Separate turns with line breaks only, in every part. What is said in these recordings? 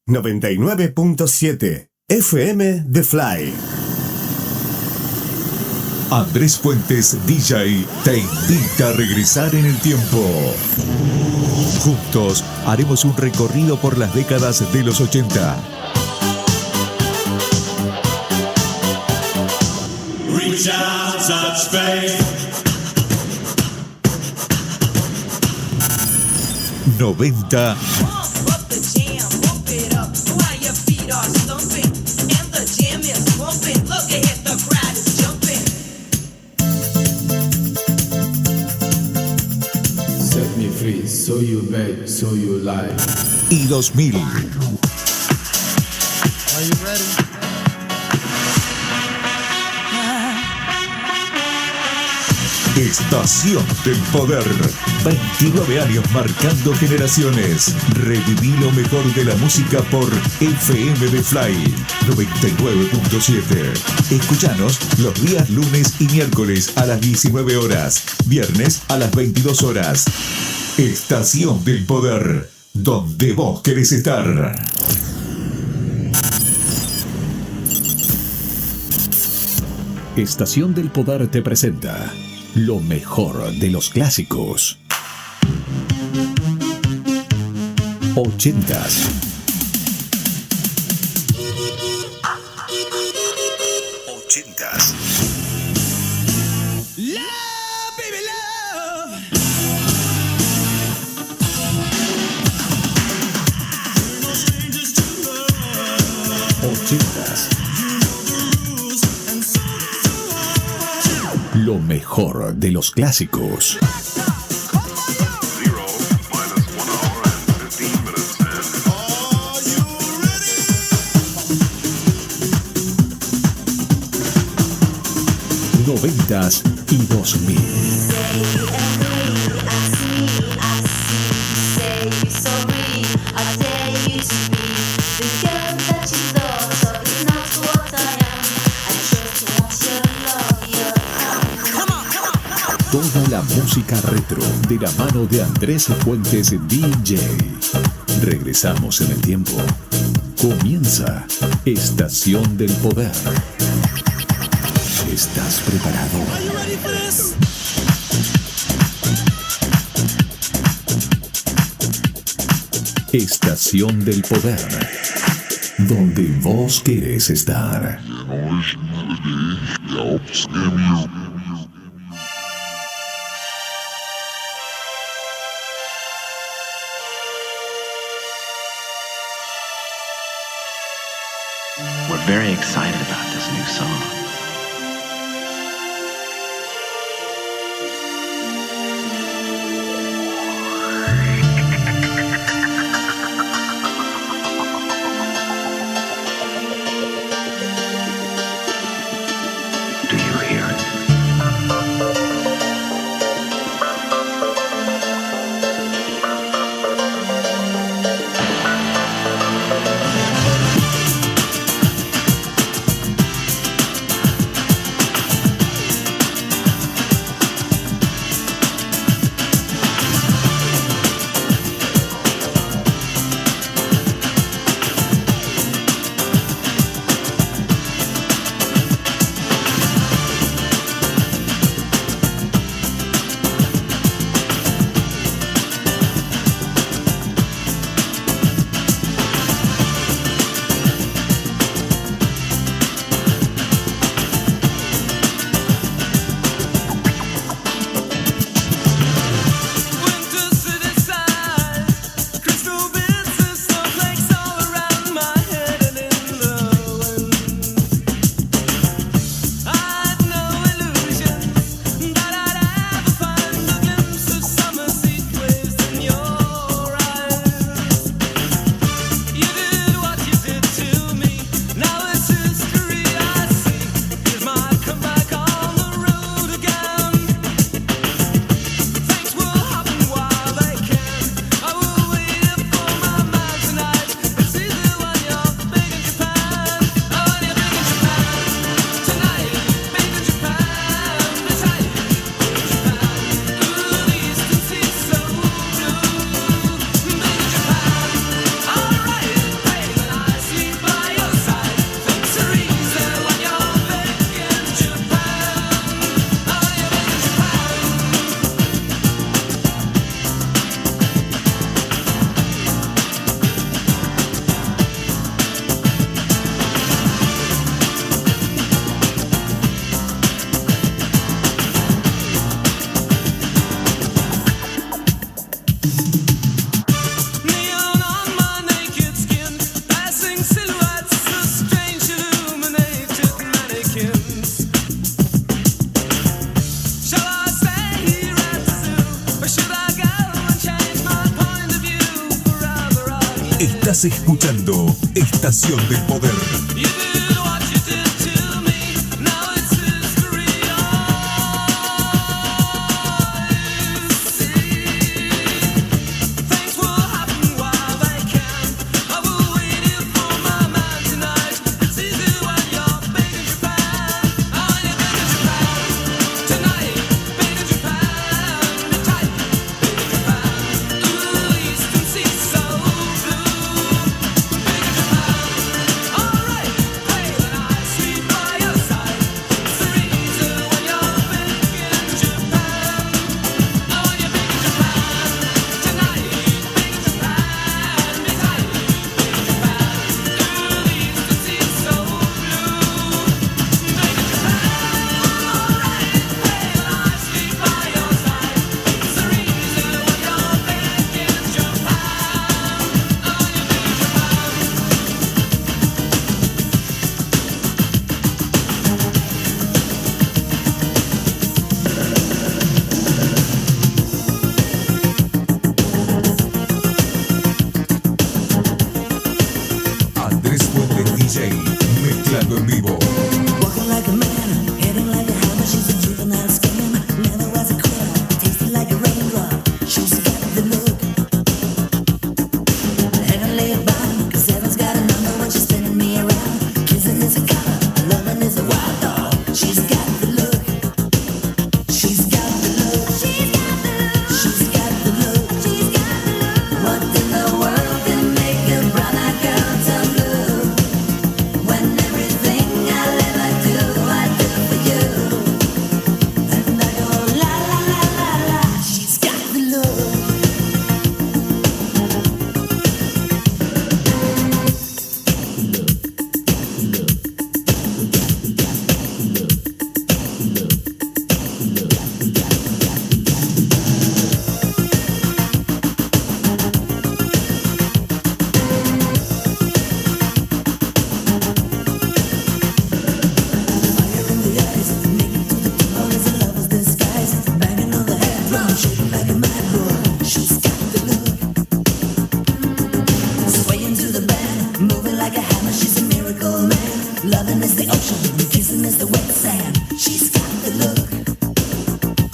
99.7 FM The Fly.
Andrés Fuentes, DJ, te invita a regresar en el tiempo. Juntos haremos un recorrido por las décadas de los 80.
Reach out, touch faith.
90.
Set me free, so you beg, so you lie.
Y 2000.
Are you ready?
Estación del Poder. 29 años marcando generaciones. Reviví lo mejor de la música por FM The Fly 99.7. Escuchanos los días lunes y miércoles a las 19 horas. Viernes a las 22 horas. Estación del Poder. Donde vos querés estar.
Estación del Poder te presenta lo mejor de los clásicos. 80s. 80s.
Love, baby, love.
80s. Lo mejor de los clásicos. Noventas y 2000. Toda la música retro de la mano de Andrés Fuentes DJ. Regresamos en el tiempo. Comienza Estación del Poder. ¿Estás preparado? Estación del Poder. Donde vos querés estar.
We're very excited about this new song. Do you hear it?
Estás escuchando Estación del Poder.
You did what you did to me. Now it's history. Things will happen while they can. I will wait here for my man tonight. It's easy when you're big in Japan. Oh, when you're big in Japan. Tonight, big in Japan. Be tight, big in Japan. Ooh, Eastern Sea so blue. Big in Japan. Alright, hey, when I sleep by your side. It's the reason when you're big in Japan. Oh, when you're big in Japan. Tonight, big in Japan. Be tight, big in Japan. Ooh, the Eastern Sea so blue. Big in Japan. Alright, hey, when I sleep by your side. It's the reason when you're big in Japan. Oh, when you're big in Japan.
Andrés Fuentes DJ, mezclando en vivo.
Walking like a man, heading like a hammer. She's a juvenile scam. Never was a queen. Tasted like a raindrop. She's got the look. Heavenly bound, 'cause heaven's got a number when she's spinning me around. Kissing is a color, loving is a wild dog. She's got the look. She's got the look. She's got the look. She's got the look. She's got the look. What in the world can make a brown-eyed girl turn blue? When everything I'll ever do, I do for you. And I go la la la la la. She's got the look. Fire in the eyes, naked to the bone as a lover's disguise. Banging on the head drum, shaking like a mad bull. She's got the look. Swaying to the band, moving like a hammer. She's a miracle man. Loving is the ocean, kissing is the wet sand. She's got the look.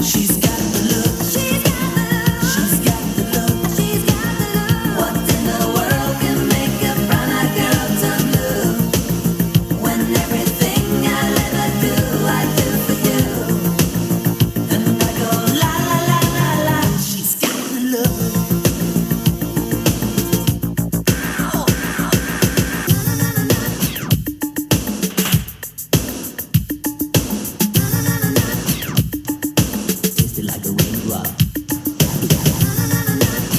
She's got the look. She's got the look. She's got the look. She's got the look. What in the world can make a brown-eyed girl turn blue? When everything I'll ever do, I do for you. And I go la la la la la. She's got the look. Tasted like a raindrop. She's got the look.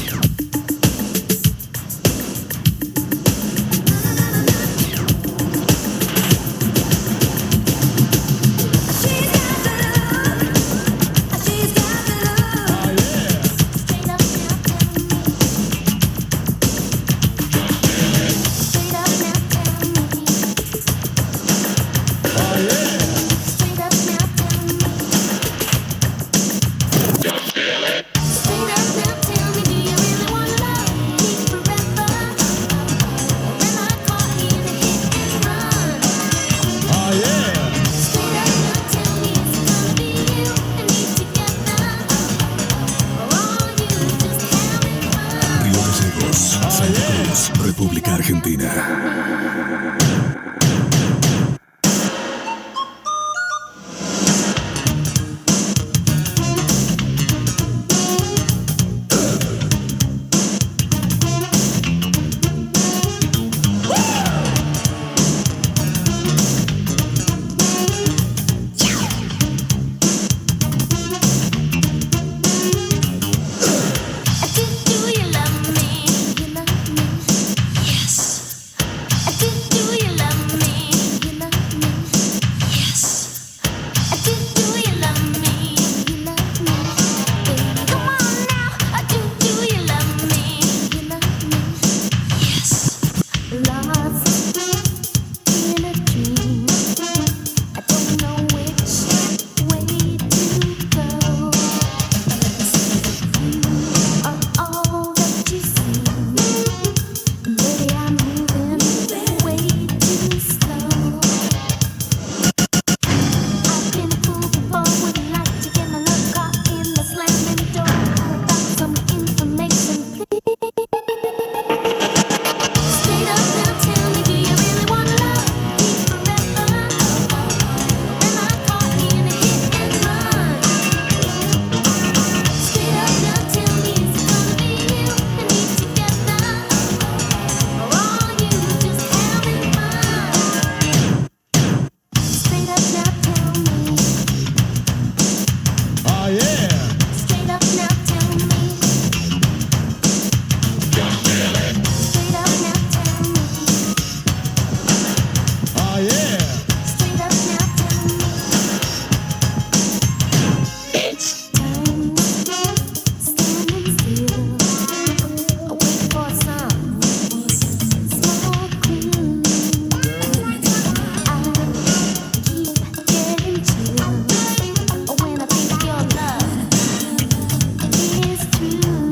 Río Gallegos, Santa Cruz, República Argentina.
Do you love me? You love me? Yes. Do you love me?
Straight up now, tell me. Straight up now, tell me. Straight up now, tell me. Time standing still. I wait for some small clue. I keep getting chill when I think your love is true.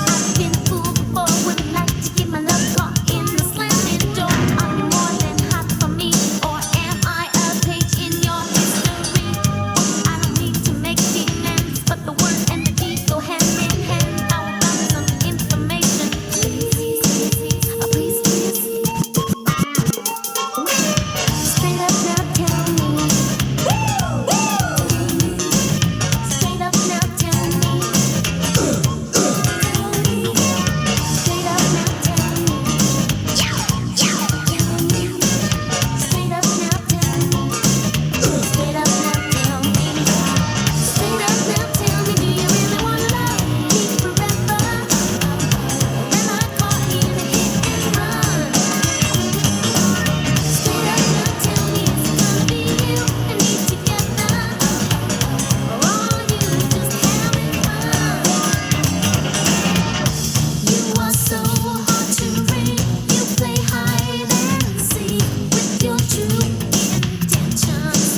I've been fooled before, wouldn't like to get my love caught in the slamming door. Are you more than hot for me, or am I a page in your history? I don't need to make demands, but the word and the deed go hand in hand. How about some information, please, please, please? Straight up now, tell me. Straight up now, tell me. Straight up now, tell me. Straight up now, tell me. Straight up now, tell me. Straight up now, tell me. Do you really wanna love me forever? Or am I caught in a hit and run? Straight up now, tell me, is it gonna be you and me together? Or are you just having fun? You are so hard to read. You play hide and seek with your true intentions.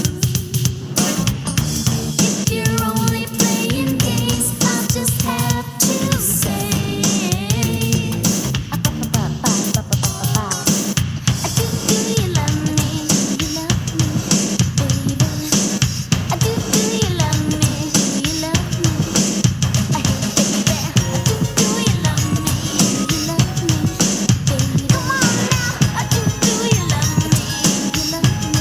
If you're only playing games, I'll just have to say, do you love me? Do you love me, baby? Do you love me? Do you love me? Baby, do you love me? Do you love me, baby? Come on now, do you love me? Do you love me?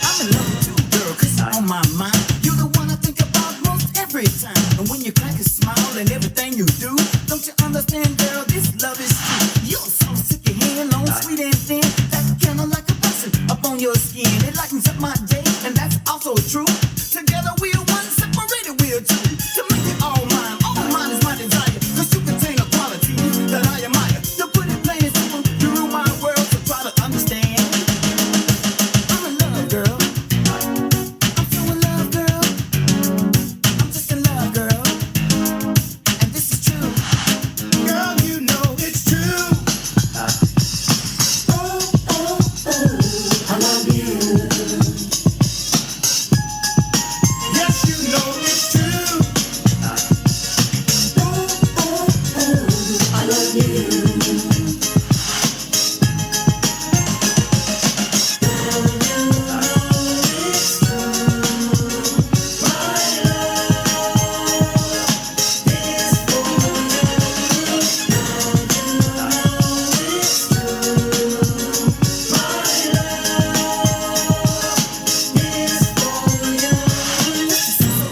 I'm in love with you, girl, 'cause you're on my mind. You're the one I think about most every time. And when you crack a smile and everything you do, don't you understand, girl, this love is true. You're so sick of hand long, sweet and thin. That's kinda like a blessing up on your skin. It lightens up my day, and that's also true. Together we're one, separated we're two. To make it all mine is my desire. 'Cause you contain a quality that I admire. To put it plain and simple, you rule my world, so try to understand. I'm in love, girl. I'm so in love, girl. I'm just in love, girl. And this is true.
Girl, you know it's true.
I love you.
Yes, you know it's true.
I love you.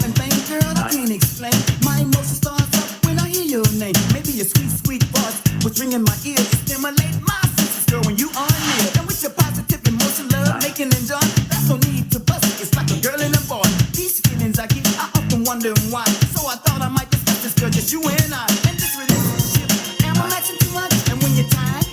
And vain, girl, I can't explain. My emotion starts up when I hear your name. Maybe your sweet, sweet voice was ringing my ears. Stimulate my senses, girl, when you are near. And with your positive emotion, love, making and joy, that's no need to bust it. It's like a girl and a boy. These feelings I get, I often wonder why. So I thought I might discuss this, girl, just you and I. And this relationship, am I asking too much? And when you're tired,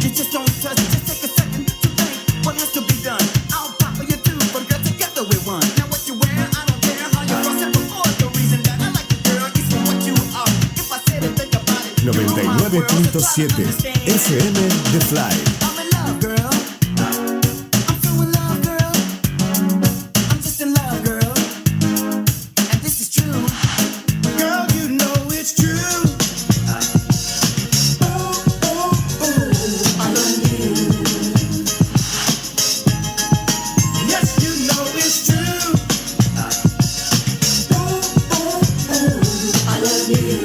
you just don't touch. Just take a second to think what has to be done. I'll pop for you too, but girl, together we're one. Now what you wear, I don't care how you cross it before. The reason that I like you, girl, is for what you are. If I said it, think about it.
99.7 FM The Fly.
I'm in love, girl. I'm so in love, girl. I'm just in love, girl. And this is true.
Girl, you know it's true.
I love you.
Yes, you know it's true.
I love you.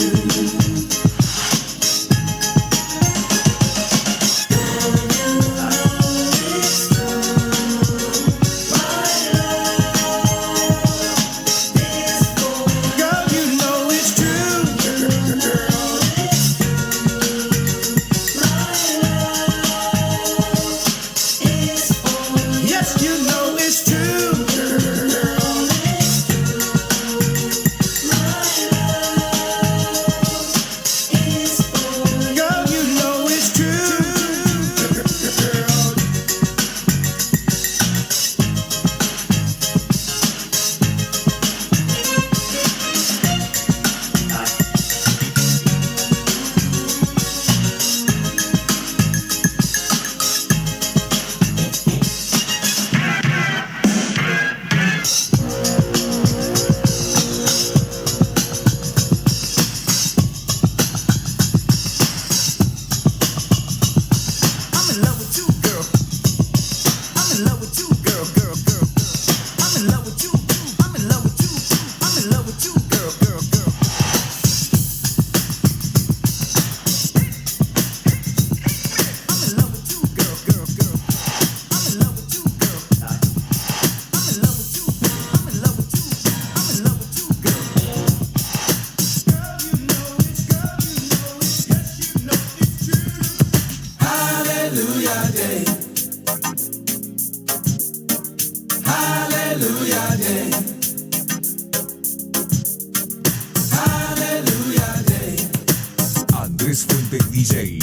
Andrés Fuentes DJ.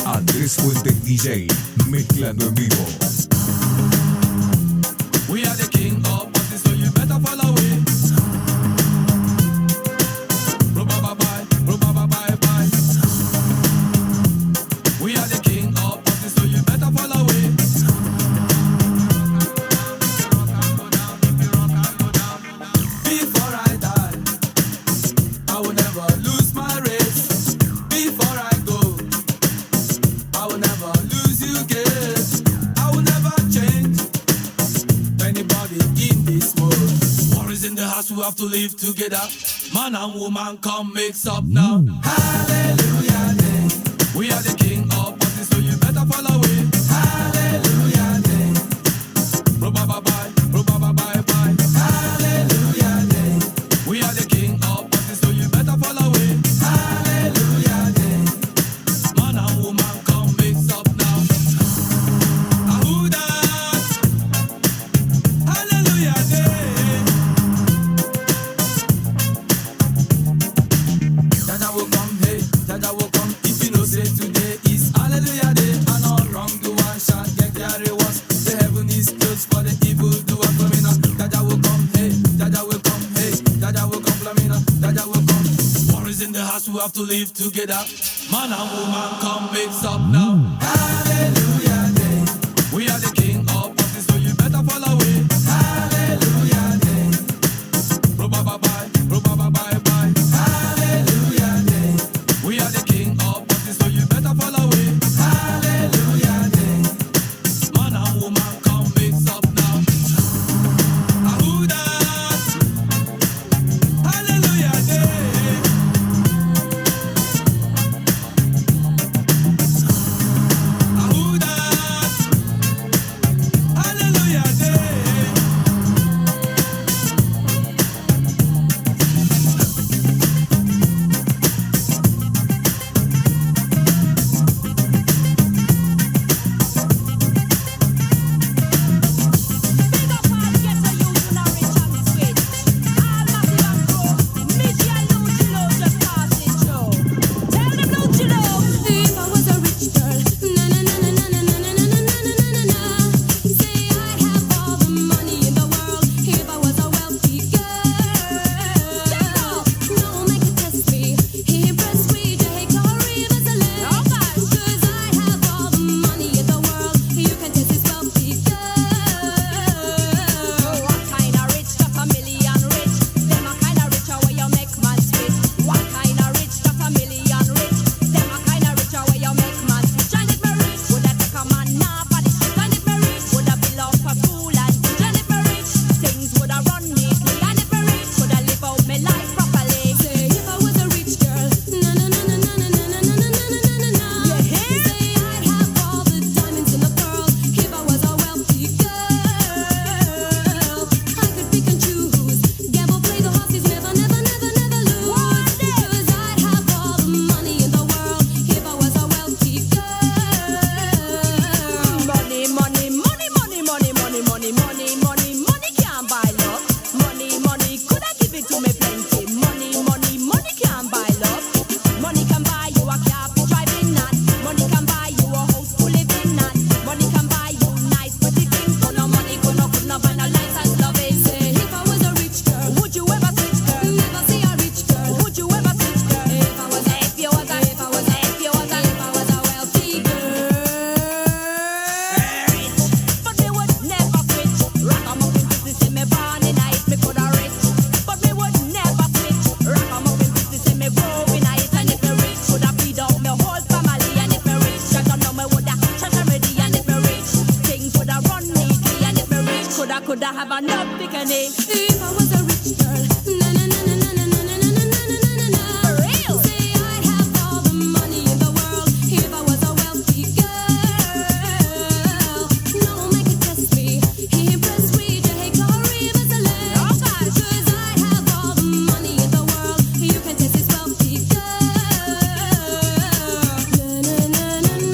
Andrés Fuentes DJ, mezclando en vivo.
We are the king of party, so you better follow it. Bye. We are the king of party, so you better follow it. Before I die, I will never lose my race. Before I go, I will never lose you, girl. I will never change anybody in this world. War is in the house, we have to live together. Man and woman, come mix up now. Hallelujah, day. We are the king of parties, so you better follow it. Hallelujah, day. Bye. Hallelujah, day. We are the king of parties, so you better follow it. Hallelujah, day. Man and woman, come mix up now. Who that? Hallelujah, day. Jaja will come, hey, Jaja will come. If you know say today is Hallelujah day, and all wrong do one shall get their rewards. The heaven is closed for the evil doer coming up. Jaja will come, hey, Jaja will come, hey, Jaja will come, Flamina, Jaja will come. War is in the house, we have to live together. Man and woman, come mix up now. Hallelujah day. We are the king of parties, so you better follow it. Hallelujah day. Bye. Hallelujah day. We are the king of parties, so you better follow it. Hallelujah day. Man and woman, come mix up now. Who that? Hallelujah day. Who that? Hallelujah day.
Big up all get a youth in a rich and sweet. All massive and pro. Midge and Lucilo just passing through. Tell them Lucilo. If I was a rich girl, na na na na na na na na na na na na na. Say I'd have all the money in the world if I was a wealthy girl. No, make it test me. He impressed me. Jay Corey was a leg. 'Cause I'd have all the money in the world. You can test this wealthy girl. What kind of rich? Just a million rich. Them a kind of rich where you make man switch. What kind of rich? Just a million rich. Them a kind of rich where you make man switch. And if me rich, would I take a man off of the street? And if me rich, would I bill out for school and teach? And if me rich, things would I run neatly. And if me rich, would I live out my life properly? Say if I was a rich girl, na na na na na na na na na na na na na. You hear? Say I'd have all the diamonds in the world if I was a wealthy girl. I could pick and choose, gamble, play the horses, never, never, never, never lose. 'Cause I'd have all the money in the world if I was a wealthy girl. Money, money, money, money, money, money, money, money, money, money can't buy love. Money, money, could I give it to me plenty? Money, money, money can't buy love. Money can buy you a car for driving that. Money can buy you a house to live in that. Money can buy you nice pretty things. But no money could not buy no license loving. Say if I was a rich girl, would you ever switch girl? Never see a rich girl, would you ever switch girl? If I was a wealthy girl. But me would never switch. Rock 'em up in business in me born in it, me coulda rich. But me would never switch. Rock 'em up in business in me growing it. And if me rich, woulda feed out me whole family. And if me rich, just know me woulda treasure ready. And if me rich, things woulda run neatly. And if me rich, coulda have enough bikini. If I was a rich girl, na na na na na na na na na na na na na. For real? Say I'd have all the money in the world if I was a wealthy girl. No, make it test me. He impressed me. Jay Corey was a leg. 'Cause I'd have all the money in the world. You can test this wealthy girl. Na na na na na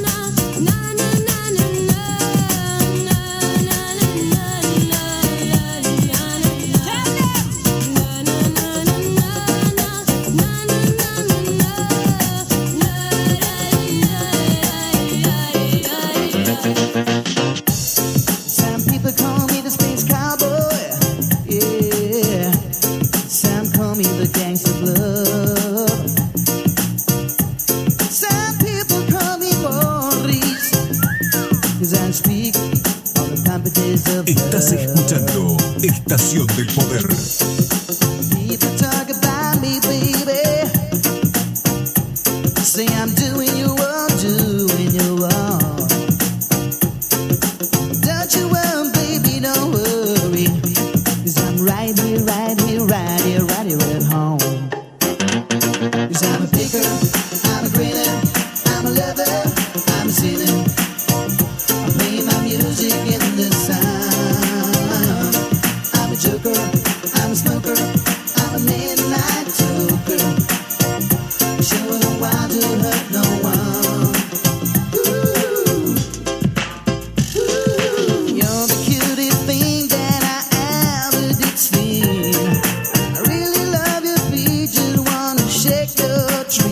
na na na na na na na na na na na. the gangster blood. Some people call me Maurice, 'cause I speak on the competence of
Estás
love.
escuchando Estación del Poder.
People talk about me, baby. Say I'm doing you wrong, doing you wrong. Don't you worry, baby, don't worry. 'Cause I'm right here, right here, right here, right here at home. 'Cause I'm a picker, I'm a grinner, I'm a lover, I'm a sinner. I play my music in the sun. I'm a joker, I'm a smoker, I'm a midnight toker. Sure don't want to hurt no one. Ooh, ooh. You're the cutest thing that I ever did see. I really love your feet, just wanna shake your tree.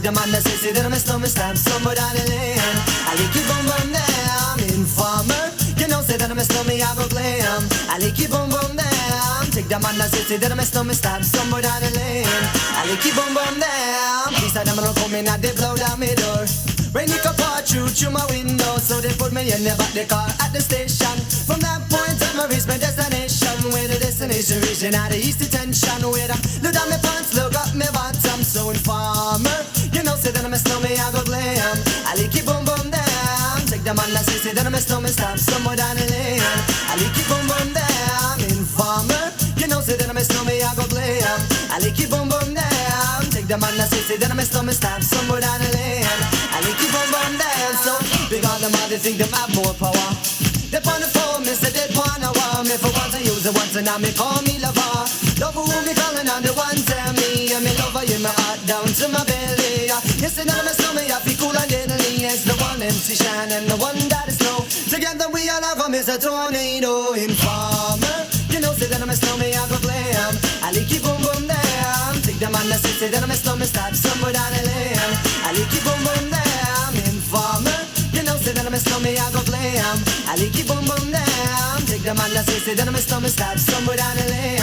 take the man that says that I'm a stomach stab somewhere down the lane. I like you boom boom damn, informer. You know say that I'm a stomach, I go glam. I like you boom boom damn, take the man that says that I'm a stomach stab somewhere down the lane. I like you boom boom damn. These are them gonna come in and they blow down my door. Rain it can pour through my window, so they put me in the back the car at the station. From that point on, I reached my destination. Where the destination region at the east detention. Where I look down my pants, look up my bottom. So informer, you know say that I'm a snowman, I go glam. I like it boom boom down. Take the man that say that I'm a snowman, stop somewhere down the lane. I like it boom boom down. Informer, you know say that I'm a snowman, I go glam. I like it boom boom down. Take the man that say that I'm a snowman, stop somewhere down the lane. I like it boom boom down. So big on them, they think them have more power. They on the phone, me say they wanna want me for once I use it once and now me call me lover. Lover who me calling on the one tell me and me lover in my heart down to my belly. Yes, and I'm a snowman, I feel cool and deadly. Yes, the one MC Shine and the one that is snow. Together we all have come as a tornado. Informer, you know say that I'm a snowman, I go glam. I like it boom boom down. Take the man that say that I'm a snowman, start somewhere down the lane. I like it boom boom down. Informer, you know say that I'm a snowman, I go glam. I like it boom boom down. Take the man that say that I'm a snowman, start somewhere down the lane.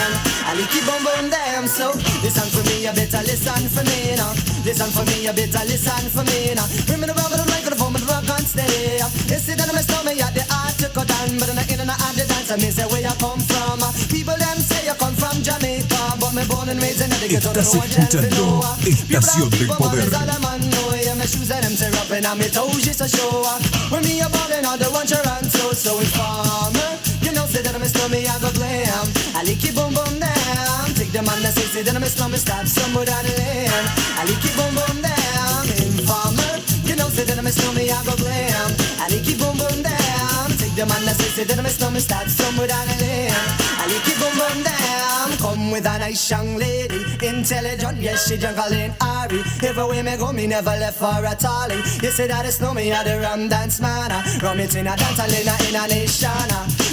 I like it boom boom down. So listen for me, you better listen for me now. Listen for me, you better listen for me now. Bring me the rubber, the microphone, but the rock on steady. You see that I'm a snowman, yeah, the art to cut down, but I'm not in and out of the dance. I mean, say where you come from. People them say you come from Jamaica, but me born and raised in the ghetto.
Estás escuchando Estación del Poder.
My shoes and them tear up and I'm toes just to show up. When me a ballin' on the one Toronto, so informer. You know say that I'm a snowman, I go glam. I like it boom boom down. Take the man that say that I'm a snowman, start somewhere down the lane. I like it boom boom down. Informer. You know say that I'm a snowman, I go glam. I like it boom boom down. Take the man that say that I'm a snowman, start somewhere down the lane. I like it boom boom down. Come with a nice young lady, intelligent, yes she jungle in Ari. Everywhere me go, me never left for a tally. You say that it's no me, I the rum dance man. Rum it in a dance, in a nation.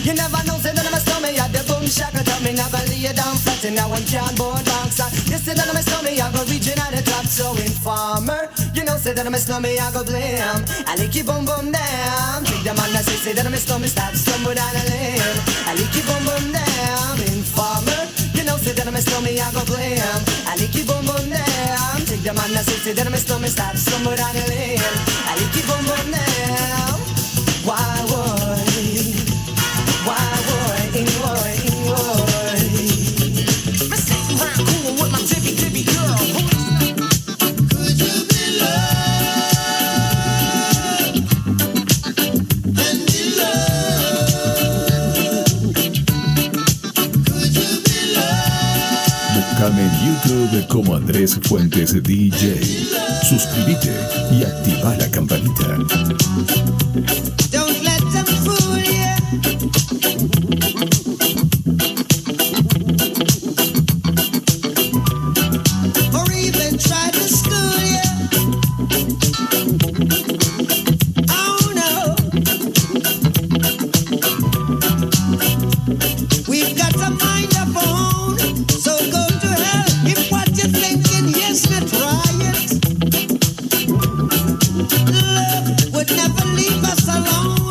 You never know, say that I'm a snowman, I the boom shaka. Tell me never lay it down flat, and now one can't board banks. You say that I'm a snowman, I go reaching at the top. So informer, you know say that I'm a snowman, I go blam. I like it boom boom down. Take the man that say that I'm a snowman, start somewhere down the lane. I like it boom boom down. Informer, you know say that I'm a snowman, I go blam. I like it boom boom down. Take the man that say that I'm a snowman, start somewhere down the lane. I like it boom boom down. Why would? Why would? I'm sitting round cool with my tippy tippy girl.
Could you be loved and be loved? Could you be loved?
Búscame en YouTube como Andrés Fuentes DJ. Suscríbete y activa la campanita.
Don't let them fool you. Or even try to school you. Oh no. We've got a mind of our own, so go to hell if what you're thinking, yes, not right. Love would never leave us alone.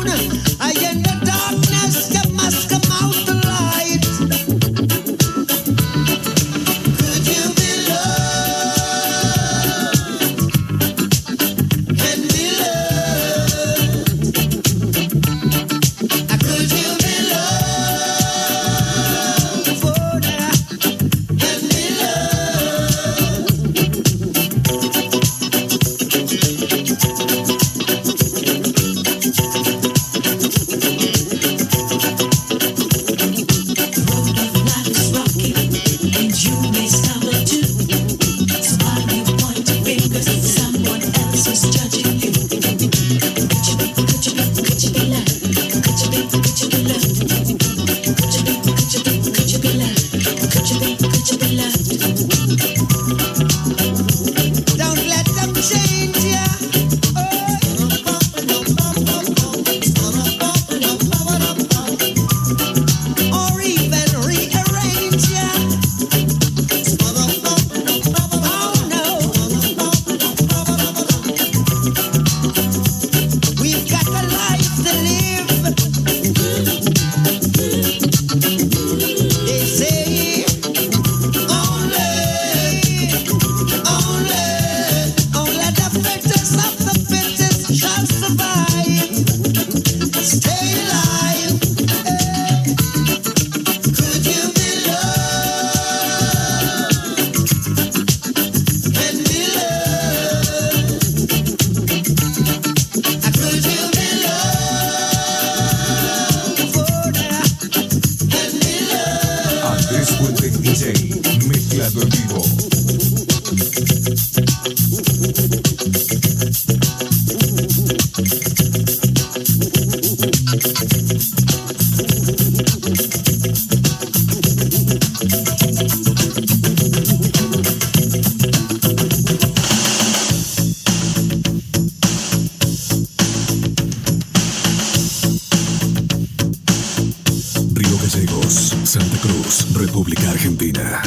República Argentina.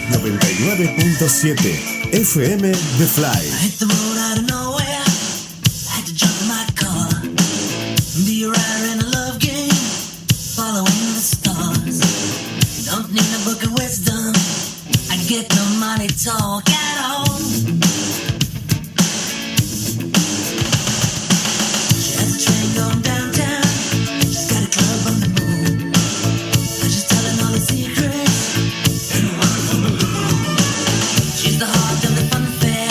99.7 FM The Fly.
Hit the road out of nowhere. Had to jump in my car. Be a rider in a love game. Following the stars. Don't need a book of wisdom. I get no money talk at all. She has a train going downtown. She's got a club on the moon. And she's telling all the secrets. In a wonderful mood. She's the heart of the fun fair.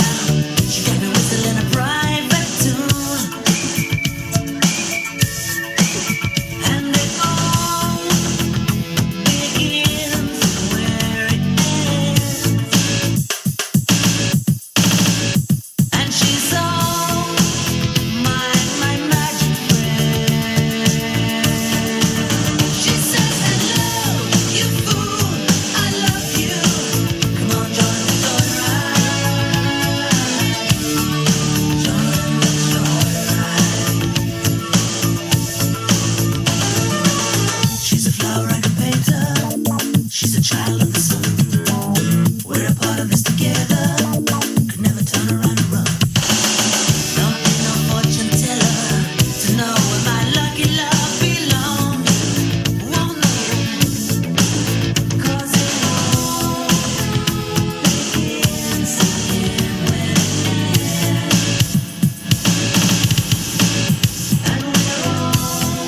She got me whistling a private tune. And it all begins where it ends. And she's all my magic friend. She says, hello, you fool, I love you. Come on, join the joyride. Join the joyride. She's a flower I can paint her. She's a child of the sun. We're a part of this together. Could never turn around and run. Don't need no fortune teller to know where my lucky love belongs. Won't know, 'cause it all begins again when it ends. And we're all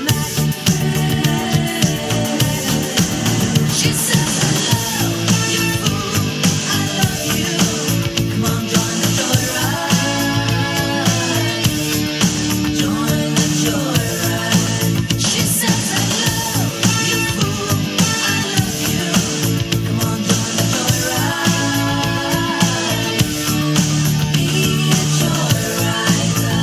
magic friends. She says, hello, you fool, I love you. Come on, join the joyride. Join the joyride. She says, hello, you fool, I love you. Come on, join the joyride. Be a joyrider.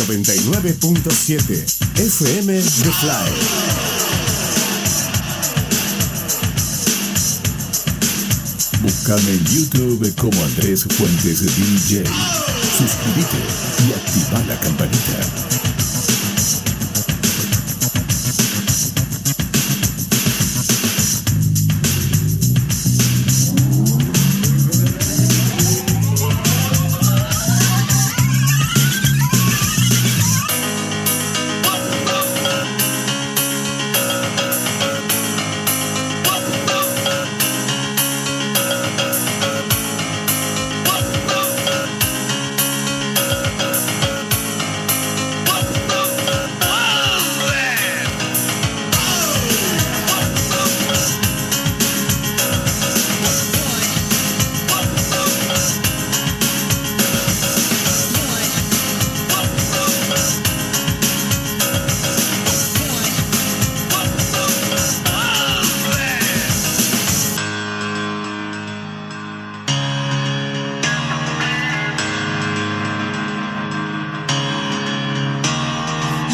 99.7 FM The Fly.
Búscame en YouTube como Andrés Fuentes DJ. Suscríbete y activa la campanita.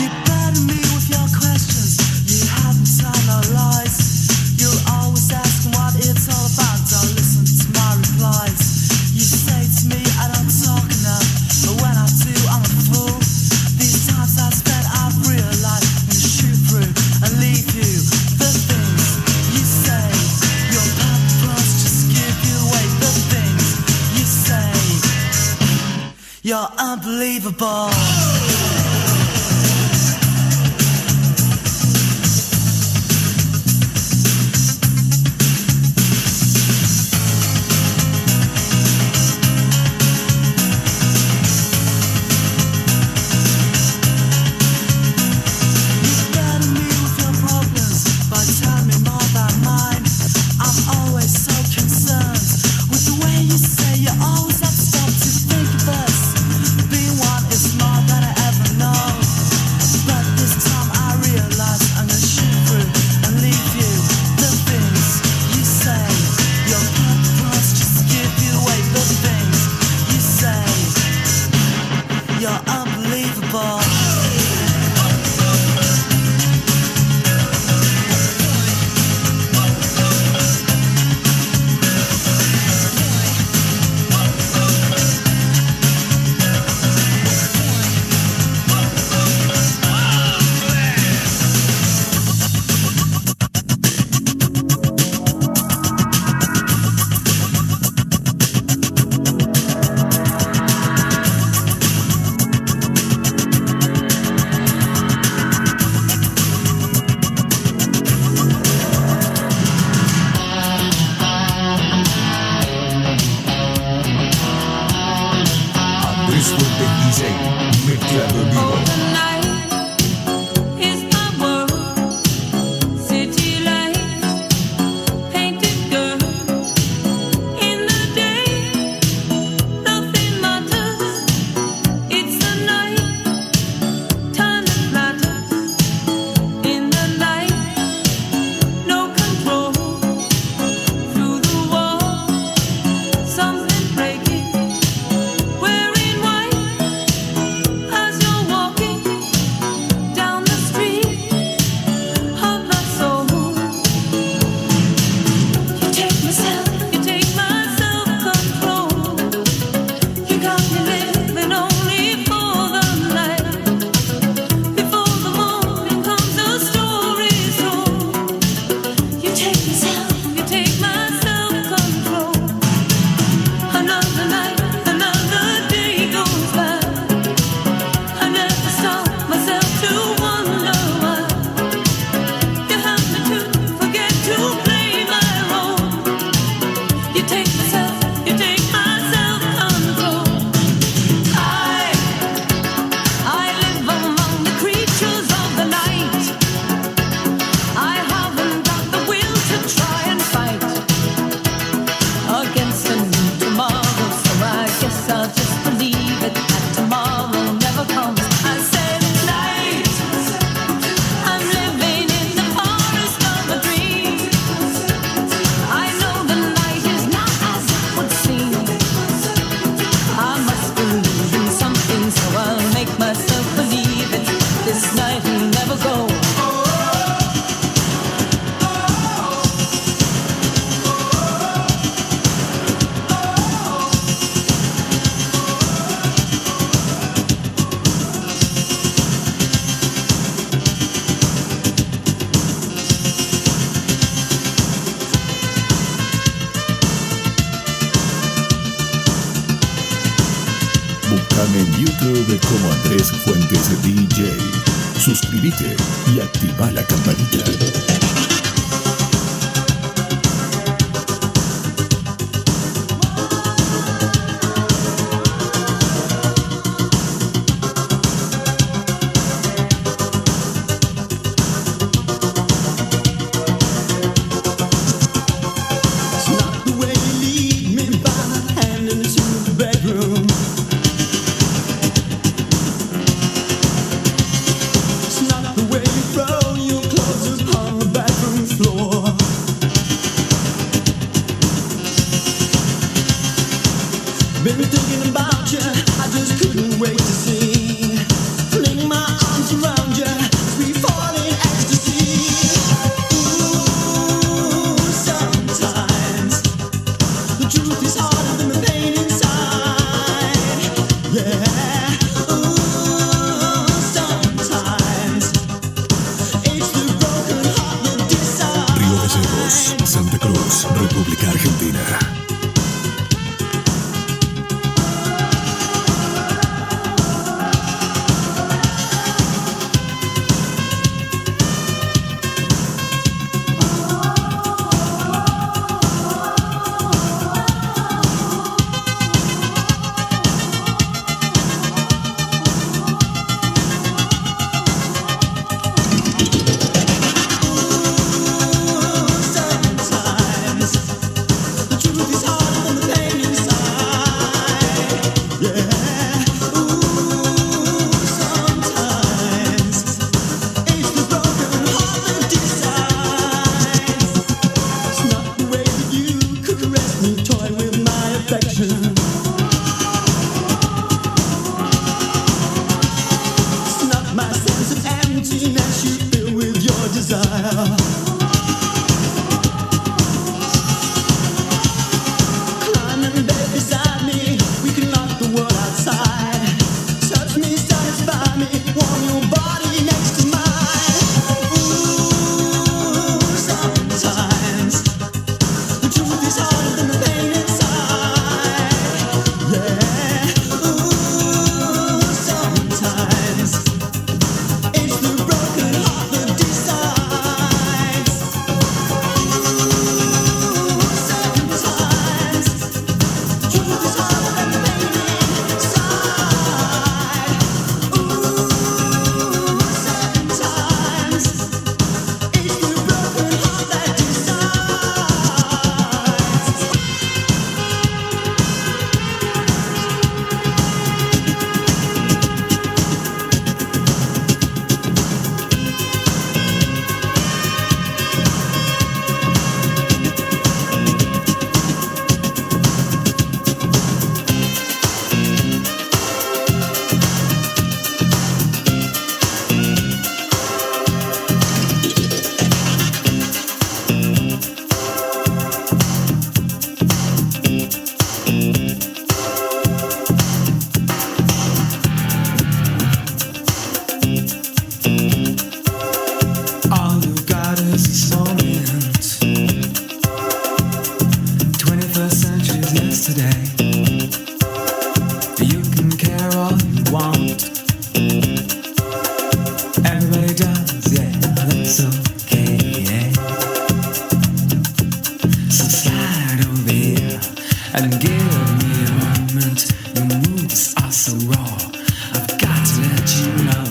You burden me with your questions. You haven't told no lies. You're always asking what it's all about. Don't listen to my replies. You say to me I don't talk enough, but when I do, I'm a fool. These times I've spent, I've realized I'm gonna shoot through and leave you. The things you say, your purpose just give you away. The things you say, you're unbelievable. You burden me with your problems, but tell me more than mine. I'm always so concerned with the way you say you always have to stop to think of us. Being one is more than I
DJ mezclando en vivo. En YouTube como Andrés Fuentes DJ. Suscríbete y activa la campanita.
Been thinking about you, I just couldn't wait to see. Fling my arms around you, we fall in ecstasy. Ooh, sometimes the truth is harder than the pain inside. Yeah. Ooh, sometimes it's the broken heart that decides.
Río Gallegos, Santa Cruz, República Argentina.
The truth is
today. You can care all you want. Everybody does, yeah, that's okay. So slide over here and give me a moment. Your moves are so raw. I've got to let you know.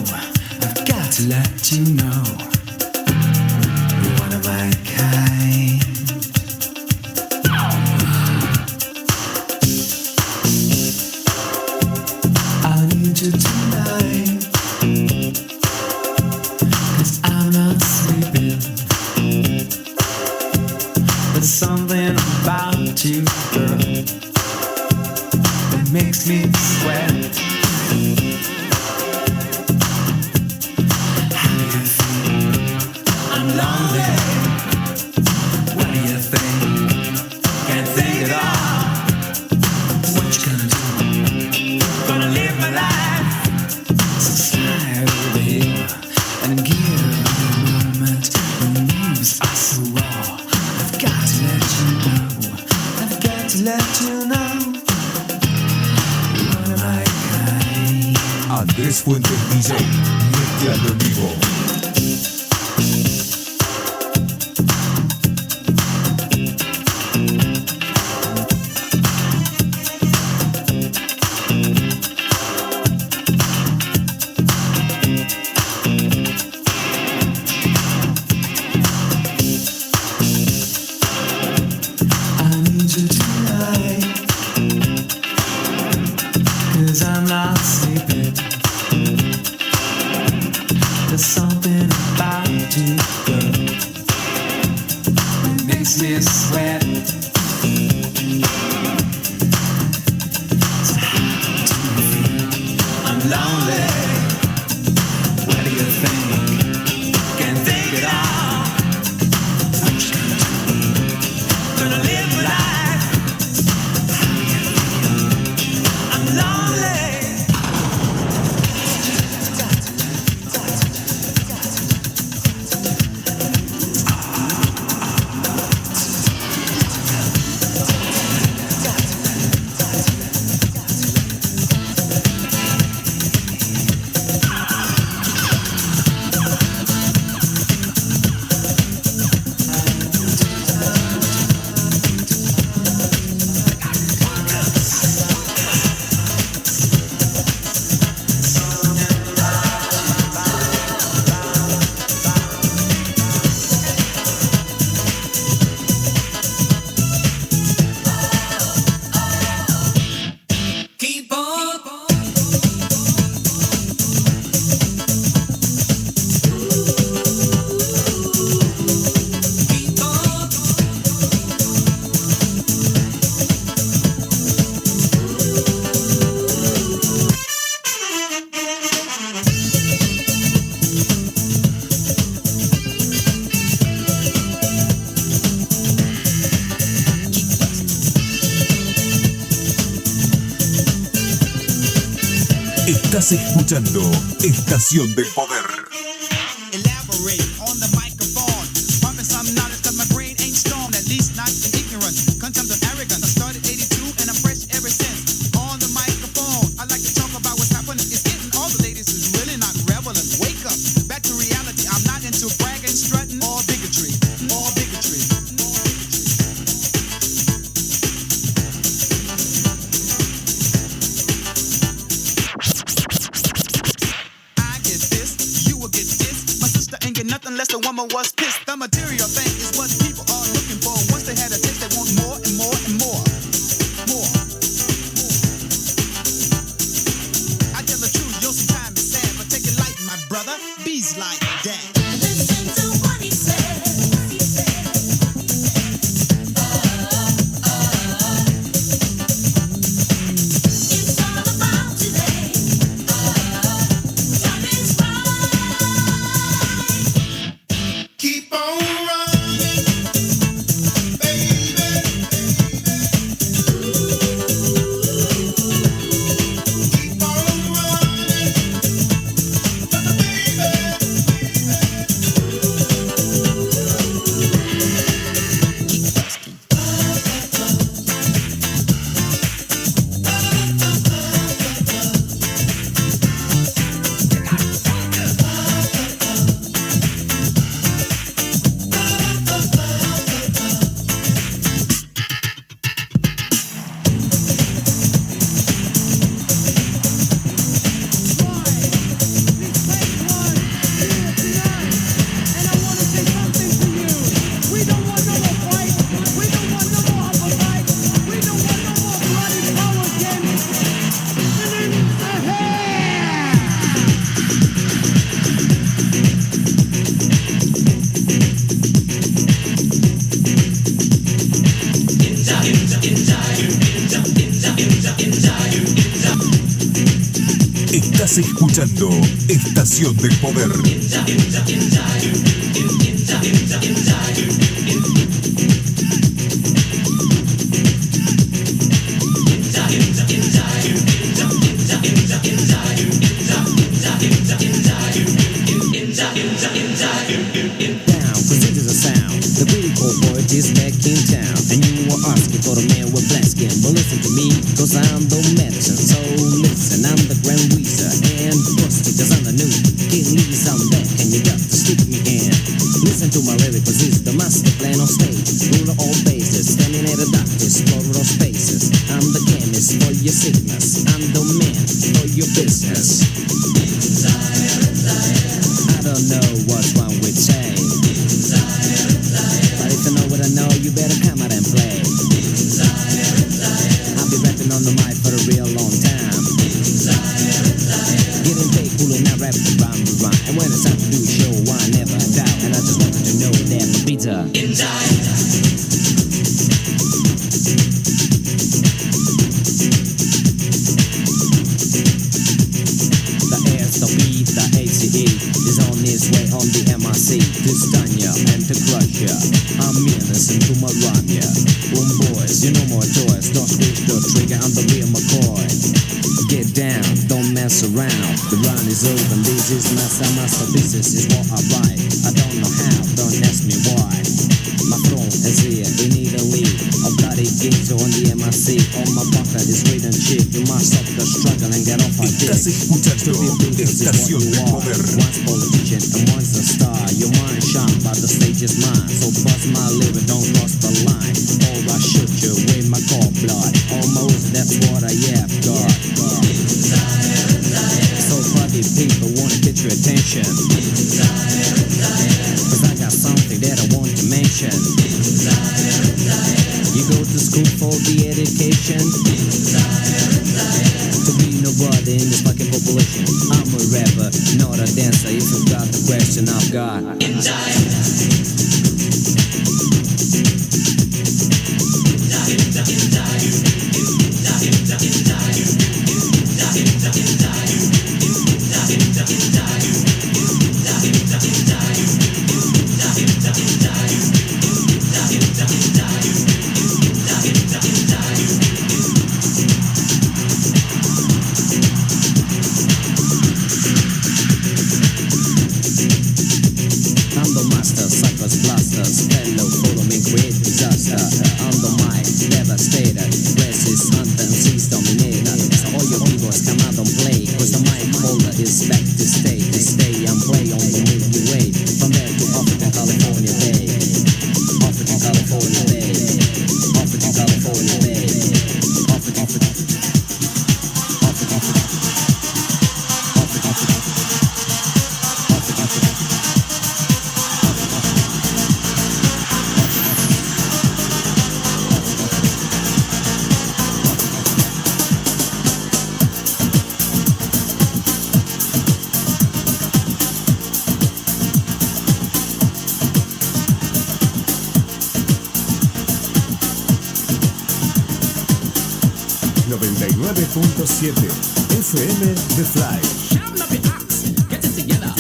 I've got to let you know. You're one of my kind. I need you tonight, 'cause I'm not sleeping. There's something about you, girl, that makes me sweat. How do you feel? I'm lonely. What do you think? Can't think at all. What you gonna do? Gonna live my life. So slide over here and give me a moment. Your moves are so raw. I've got to let you know. I've got to let you know. You're one of my kind.
Andrés Fuentes DJ, mezclando en vivo.
I need you tonight, 'cause I'm not sleeping. There's something about you, girl, that makes me sweat. So how do you feel? I'm lonely. What do you think? Can't think at all. What you gonna do? Gonna live my life. How do you feel? I'm lonely. Keep on. Keep on.
Estás escuchando Estación del Poder.
Elaborate on the microphone. Pumping some knowledge 'cause my brain ain't strong, at least not in ignorance. Contempt of arrogance. I started 82 and I'm fresh ever since. On the microphone, I like to talk about what's happening. It's getting all the ladies who's really not reveling. Wake up, back to reality. I'm not into bragging, strutting, or bigotry. Or bigotry. I get this,
Estás escuchando Estación del Poder.
Cause it is a sound. The pretty cold boy is back in town. And you were asking for a man with black skin. But listen to me, cause I'm the medicine. So listen, I'm the Grand Weezer. And busted, cause I'm the new King Lee sound back. And you got to stick me in. Listen to my lyric, cause it's the master plan on stage. Ruler all bases, standing at a doctor, explorer of spaces. I'm the chemist for your sickness. I'm the man for your business. I don't know what's wrong with change. But if you know what I know, you better come out and play. I'll be rapping on the mic for a real long time. Getting paid cool and I rap the rhyme. And when it's time to do a show, I never doubt. And I just wanted to know that my pizza. The S, the B, the ACE is on its way on the MRC to stun ya and to crush ya. I'm here, listen to my rhyme, yeah. Boom boys, you know more toys. Don't squish the trigger, I'm the real McCoy. Get down, don't mess around. The run is open, this is masterpieces is what I write. I don't know how, don't ask me why. My throne is here in Italy. A bloody gangster on the MRC. On my pocket is written cheap. You must stop the struggle and get off our dick.
Estás escuchando Estación del Poder.
One's politician and one's a star. Your mind shine, but the stage is mine. So bust my liver, don't cross the line. Or I shoot you with my cold blood. Almost, that's what I have got. So party people wanna get your attention. Cause I got something that I want to mention. You go to school for the education to be nobody in this fucking population. I'm a rapper, not a dancer. If you got the question, I've got. I'm the master, suckers, blasters. Fellow, follow me, create disaster. I'm the mic, devastator. Racist, anthems, dominator. So all your keyboards come out and play. Cause the mic holder is back to stay. To stay and play on the Milky Way. From there to African California Bay. African California Bay. African California Bay. African
FM The Fly.
Sharpen up your axe, get it together.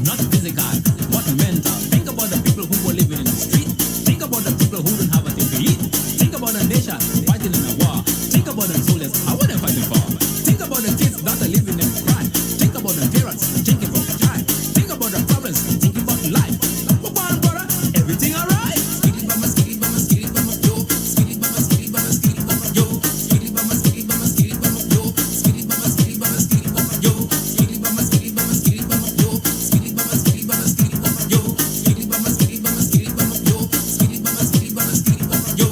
Not physical, but mental. Think about the people who were living in the street. Think about the people who don't have a thing to eat. Think about a nation fighting in a war. Think about the soldiers, how are they fighting for? Think about the kids that are living in crime. Think about the parents thinking about time. Think about the problems, thinking about life. But one brother, everything alright. Skitty bama, skitty bama, skitty bama, yo. Skitty bama, skitty bama, skitty bama, yo. Skitty bama, skitty bama, skitty bama, yo. Skitty bama, skitty bama, skitty bama, yo. Skitty bama, skitty bama, skitty bama, yo. Skitty bama, skitty bama, skitty bama, yo. Skitty bama, skitty bama, skitty bama, yo. Skitty bama, skitty bama, skitty bama, yo.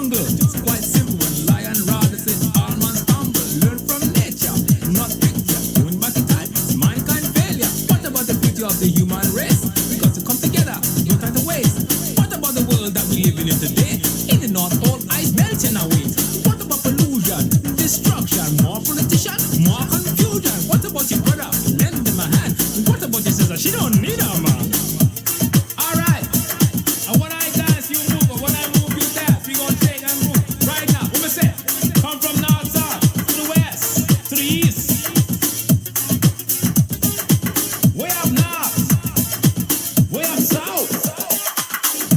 jungle. It's quite simple when lion rather says all man stumble. Learn from nature, not picture. Going back in time, it's mankind failure. What about the beauty of the human race? We got to come together, no time to waste. What about the world that we live in today? In the north, all ice melting away. What about pollution, destruction, more politician, more confusion? What about your brother? Lend him a hand. What about your sister? She don't need a man. Alright. And when I dance, you move. But when I move, you dance. We gon' take and move. Right now, what me say? Come from north, south, to the west, to the east. Way up north, way up south.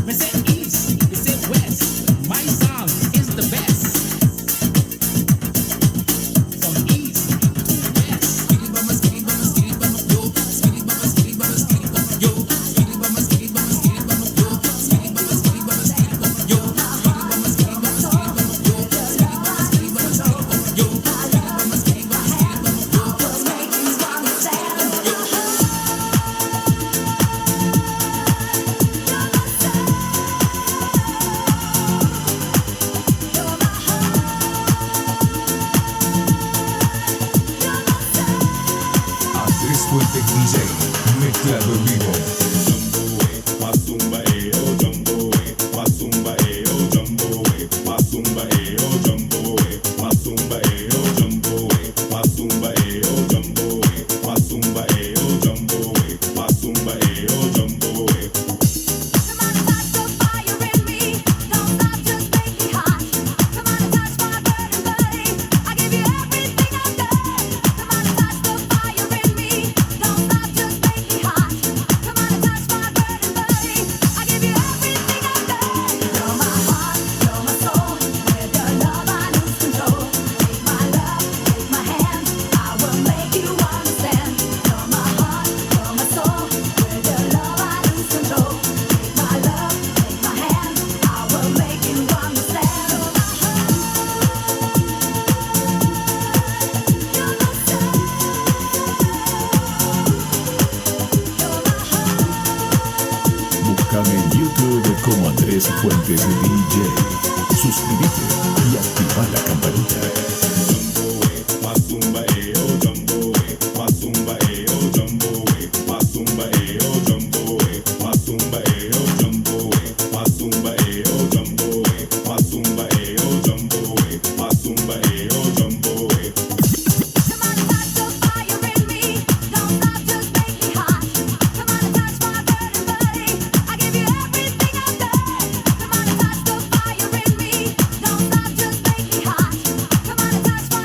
Me say east, me say west. My sound is the best. From east to west. Skitty bama, skitty bama, skitty bama, yo. Skitty bama, skitty bama, skitty bama, yo. Skitty bama, skitty bama, skitty bama, yo. Skitty bama, skitty bama, skitty bama, yo. Skitty bama, skitty bama, skitty bama, yo. Skitty bama, skitty bama, skitty bama, yo. Skitty bama, skitty bama, skitty bama, yo. Skitty bama, skitty bama, skitty bama, yo.
Andrés Fuentes DJ, mezclado en vivo. Búscame en YouTube como Andrés Fuentes DJ. Suscríbete y activa la campanita.
Come on and touch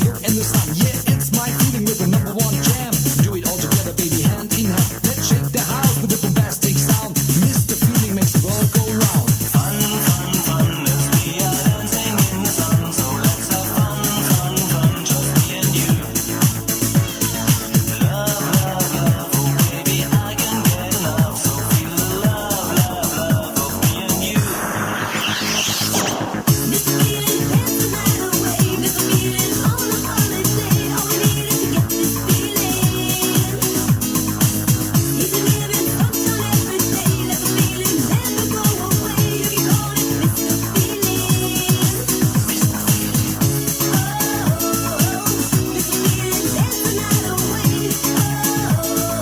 look in the sun. Yeah, it's my feeling with the number one jam. Do it all together, baby, hand in hand. Let's shake the house with a bombastic sound. Mr. Feeling makes the world go round. Fun, fun, fun, as we are dancing in the sun. So let's have fun, fun, fun, just me and you. Love, love, love, oh baby, I can get enough. So feel the love, love, love of me and you.
Mr. Feeling, dance the night away. Mr. Feeling, on a holiday. All we need is to get this feeling. Easy living, function every day. Let the feeling never go away. You can call it Mr. Feeling. Mr. Feeling. Oh, Mr. Feeling, dance the night away. Mr. Feeling.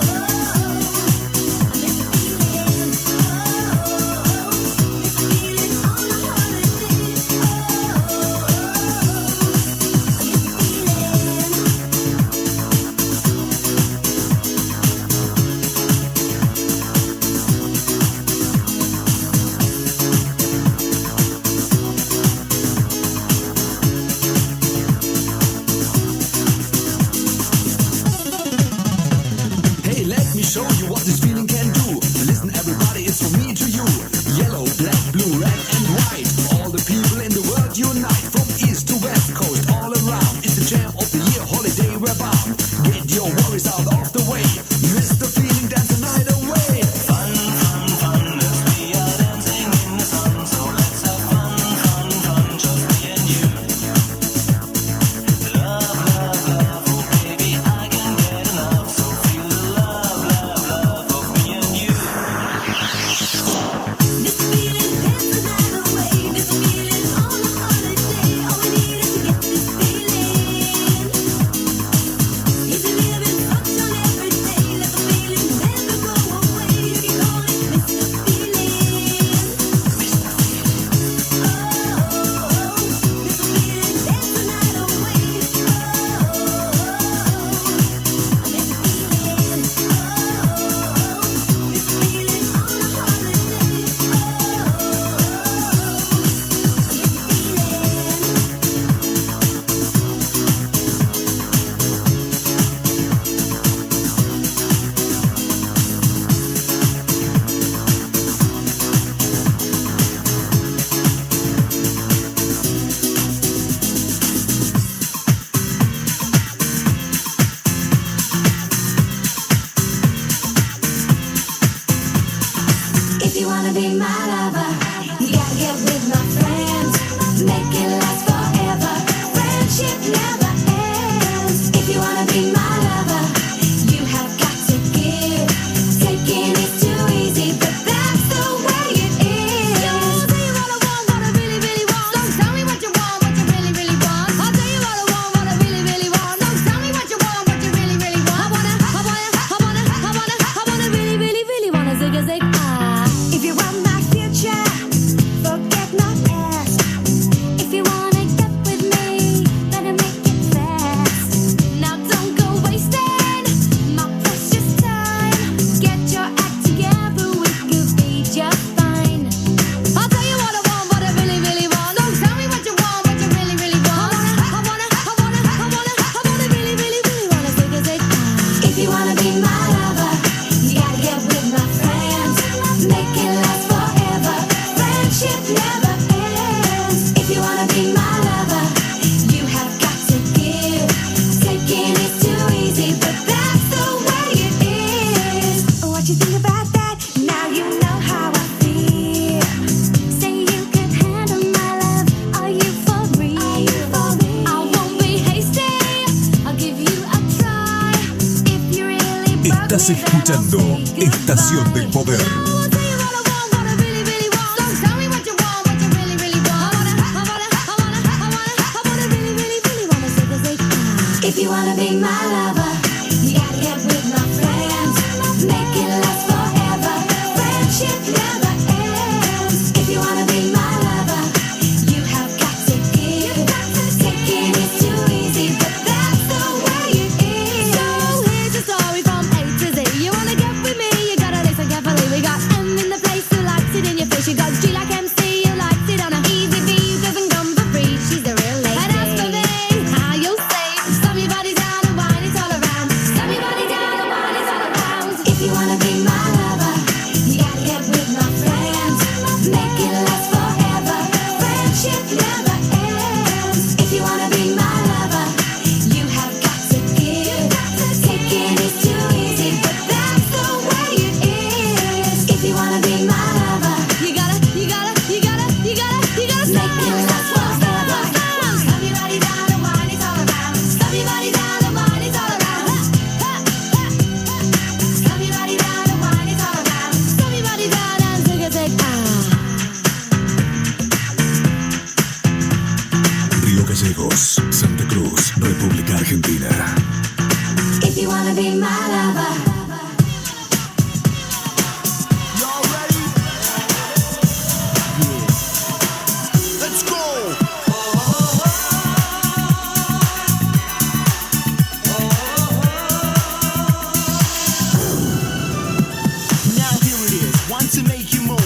Mr. Feeling, on a holiday.
Hey, let me show you what this feeling can do. Listen, everybody, it's from me to you. Yellow, black, blue, red, and white. All the people in the world unite. From east to west coast, all around. It's the jam of the year, holiday we're bound. Get your worries out of the way. Mr. Feeling, dance the night away. Fun, fun, fun, as we are dancing in the sun. So let's have fun, fun, fun, just me and you. Love, love, love, oh baby, I can get enough. So feel the love, love, love of me and you.
Mr. Feeling, dance the night away. Mr. Feeling, on a holiday. All we need is to get this feeling. Easy living, function every day. Let the feeling never go away. You can call it Mr. Feeling. Mr. Feeling. Oh, Mr. Feeling, dance the night away. Mr. Feeling. Mr. Feeling, on a holiday. If you wanna be my lover, you gotta get with my friends. Make it last forever. Friendship never ends. If you wanna be my lover, you have got to give. Taking is too easy, but that's the way it is. I'll tell you what I want, what I really, really want. Don't tell me what you want, what you really, really want. I'll tell you what I want, what I really, really want. Don't tell me what you want, what you really, really want. I wanna really, really, really wanna zig a zig. If you want my future, forget my past. If you wanna get with me, better make it fast. Now don't go wasting my precious time. Get your act together, we could be just fine. I'll tell you what I want, what I really, really want. Don't tell me what you want, what you really, really want. I wanna really, really, really wanna zig a zig. If you wanna be my lover, you gotta get with my friends. Make it last forever. Friendship never ends. If you wanna be my lover, you have got to give. Taking is too easy, but that's the way it is. What you think about that? Now you know how I feel. Say you can handle my love. Are you for real? I won't be hasty. I'll give you a try. If you really bug
Estás
me, then I'll
escuchando
say
Estación del
goodbye.
Poder.
I'll tell you what I want, what I really, really want. Don't tell me what you want, what you really, really want. I wanna really, really, really wanna zig a zig. If you wanna be my lover, you gotta get with my friends. Make it last forever. Friendship never ends. If you wanna be my lover, you have got to give. Taking is too easy, but that's the way it is. So here's a story from A to Z. You wanna get with me, you gotta listen carefully. We got M in the place who likes it in your face. You got G like MC, who likes it on a easy V, who doesn't come for free. She's a real lady. And as for me, how you'll say,
República Argentina.
If you wanna be my lover.
Y'all ready? Yeah. Let's go. Now here it is, one to make you move.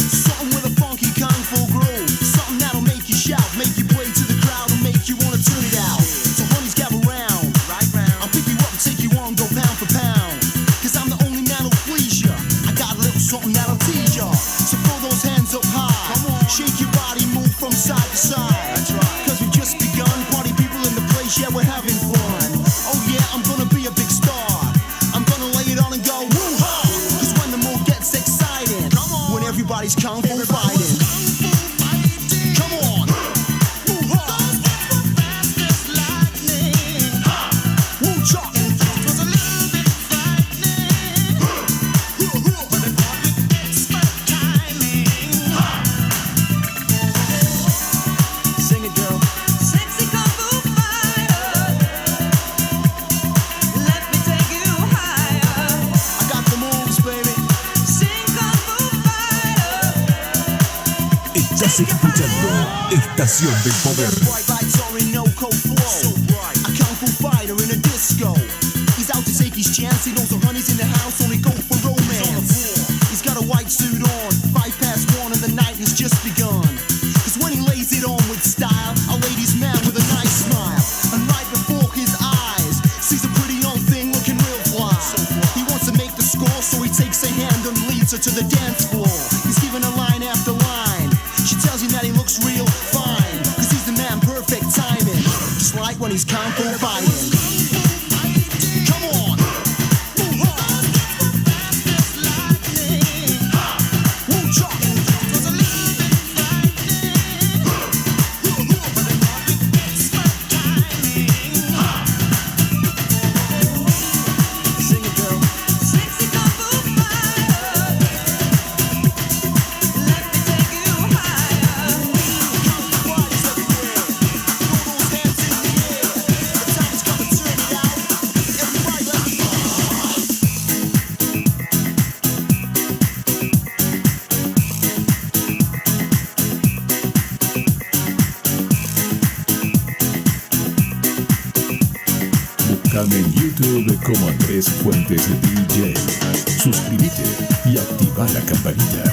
Something with a funky kung fu groove. Something that'll make you shout, make you play to the crowd, and make you wanna turn it out. So honeys gather round, right round. I'll pick you up and take you on, go pound for pound. Cause I'm the only man who'll please ya. I got a little something that'll tease ya. So throw those hands up high. Shake your body, move from side to side. That's right. Cause we've just begun. Party people in the place, yeah, we're having fun. Oh yeah, I'm gonna be a big star. I'm gonna lay it on and go woo-ha. Cause when the mood gets exciting, when everybody's kung fu fighting. Come on. Woo-ha. Woo-cha. Sing it, girl.
Sexy kung fu fighter, let me take you higher.
I got the moves, baby.
Sing kung fu fighter.
Estás escuchando Estación del Poder.
Bright lights are in no cold flow. A kung fu fighter in a disco. He's out to take his chance. He knows the honey's in the house, only go for romance. He's got a white suit on, 1:05 and the night has just begun. Cause when he lays it on with style, a ladies' man with a nice smile. And right before his eyes, sees a pretty young thing looking real fly. He wants to make the score, so he takes her hand and leads her to the dance floor. He's giving her line after line. She tells him that he looks real fine. Cause he's the man, perfect timing. Just like when he's kung fu fighting. Come on. Woo-ha. Woo-cha. Sing it, girl.
Sexy kung fu fighter, let me take you higher.
Fighters everywhere. Throw those hands in the air. The time's come to turn it out. Everybody let me go.
Búscame en YouTube como Andrés Fuentes DJ. Suscríbete y activa la campanita.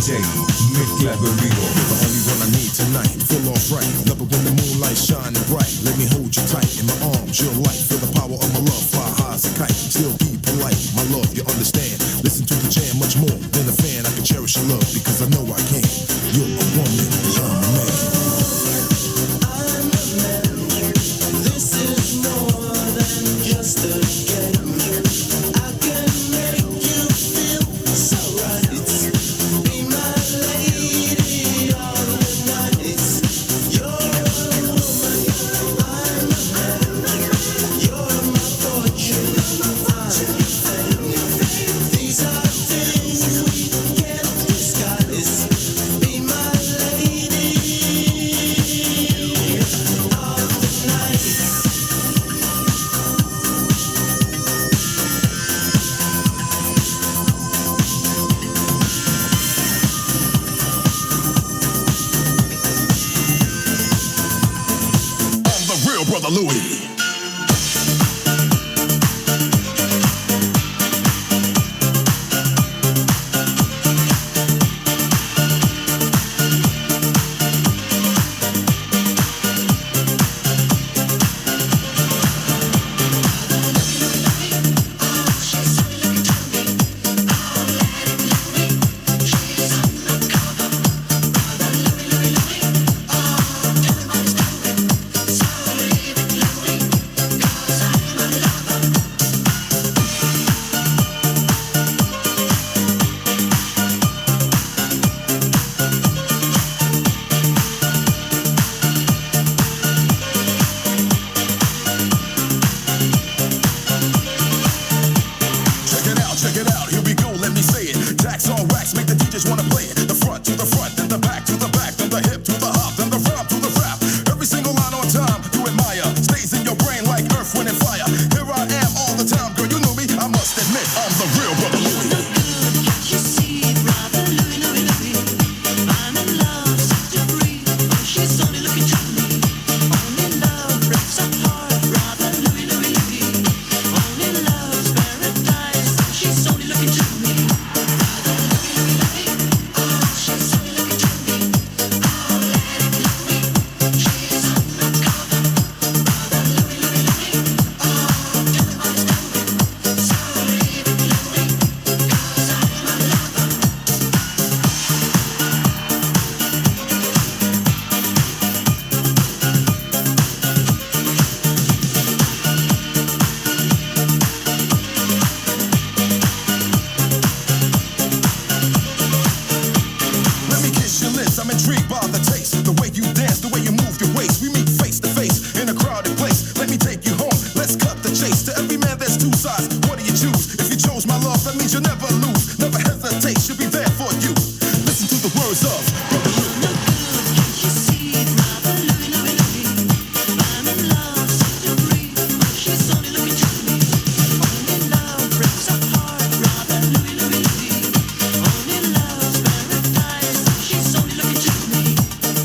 DJ, mezclando en vivo.
The only one I need tonight, full on right. Love it when the moonlight shining bright. Let me hold you tight in my arms, your light. Feel the power of my love, fly high as a kite. Still be polite, my love, you understand. Listen to the jam much more than a fan. I can cherish your love because I know I can. You're a woman, I'm a man.
This is more than just a game. I can make you feel so right. Be my lady all the night. You're a woman, I'm a man. You're my fortune, I'm your fame. These are things we can't disguise. Be my lady all the night.
I'm the real Brother Louie. Check it out, here we go, let me say it. Tax on wax, make the DJs wanna play it. The front to the front, then the back to the back, then the hip to the hop, then the rhyme to the rap. Every single line on time, you admire. Stays in your brain like earth, wind, and fire. Here I am all the time, girl, you know me. I must admit, I'm the real Brother Louie.
You see, brother Louie, Louie, Louie, I'm in love, such a breeze. She's only looking to me. Only love breaks our heart, brother Louie, Louie, Louie. Only love's paradise. She's only looking to me. Brother Louie, Louie, Louie, she's only looking to me. Oh, let it Louie, she's undercover. Brother Louie, Louie, Louie, oh, tell me what it's doing. So leave it Louie, 'cause I'm a lover.
Let me kiss your lips, I'm intrigued by the taste. The way you dance, the way you move your waist. We meet face to face in a crowded place. Let me take you home, let's cut the chase. To every man there's two sides, what do you choose? If you chose my love, that means you'll never lose. Never hesitate, she'll be there for you. Listen to the words of Brother Louie.
You see, brother Louie, Louie, Louie, I'm in love, such a breeze. She's only looking to me. Only love breaks our heart, brother Louie, Louie, Louie. Only love's paradise. She's only looking to me.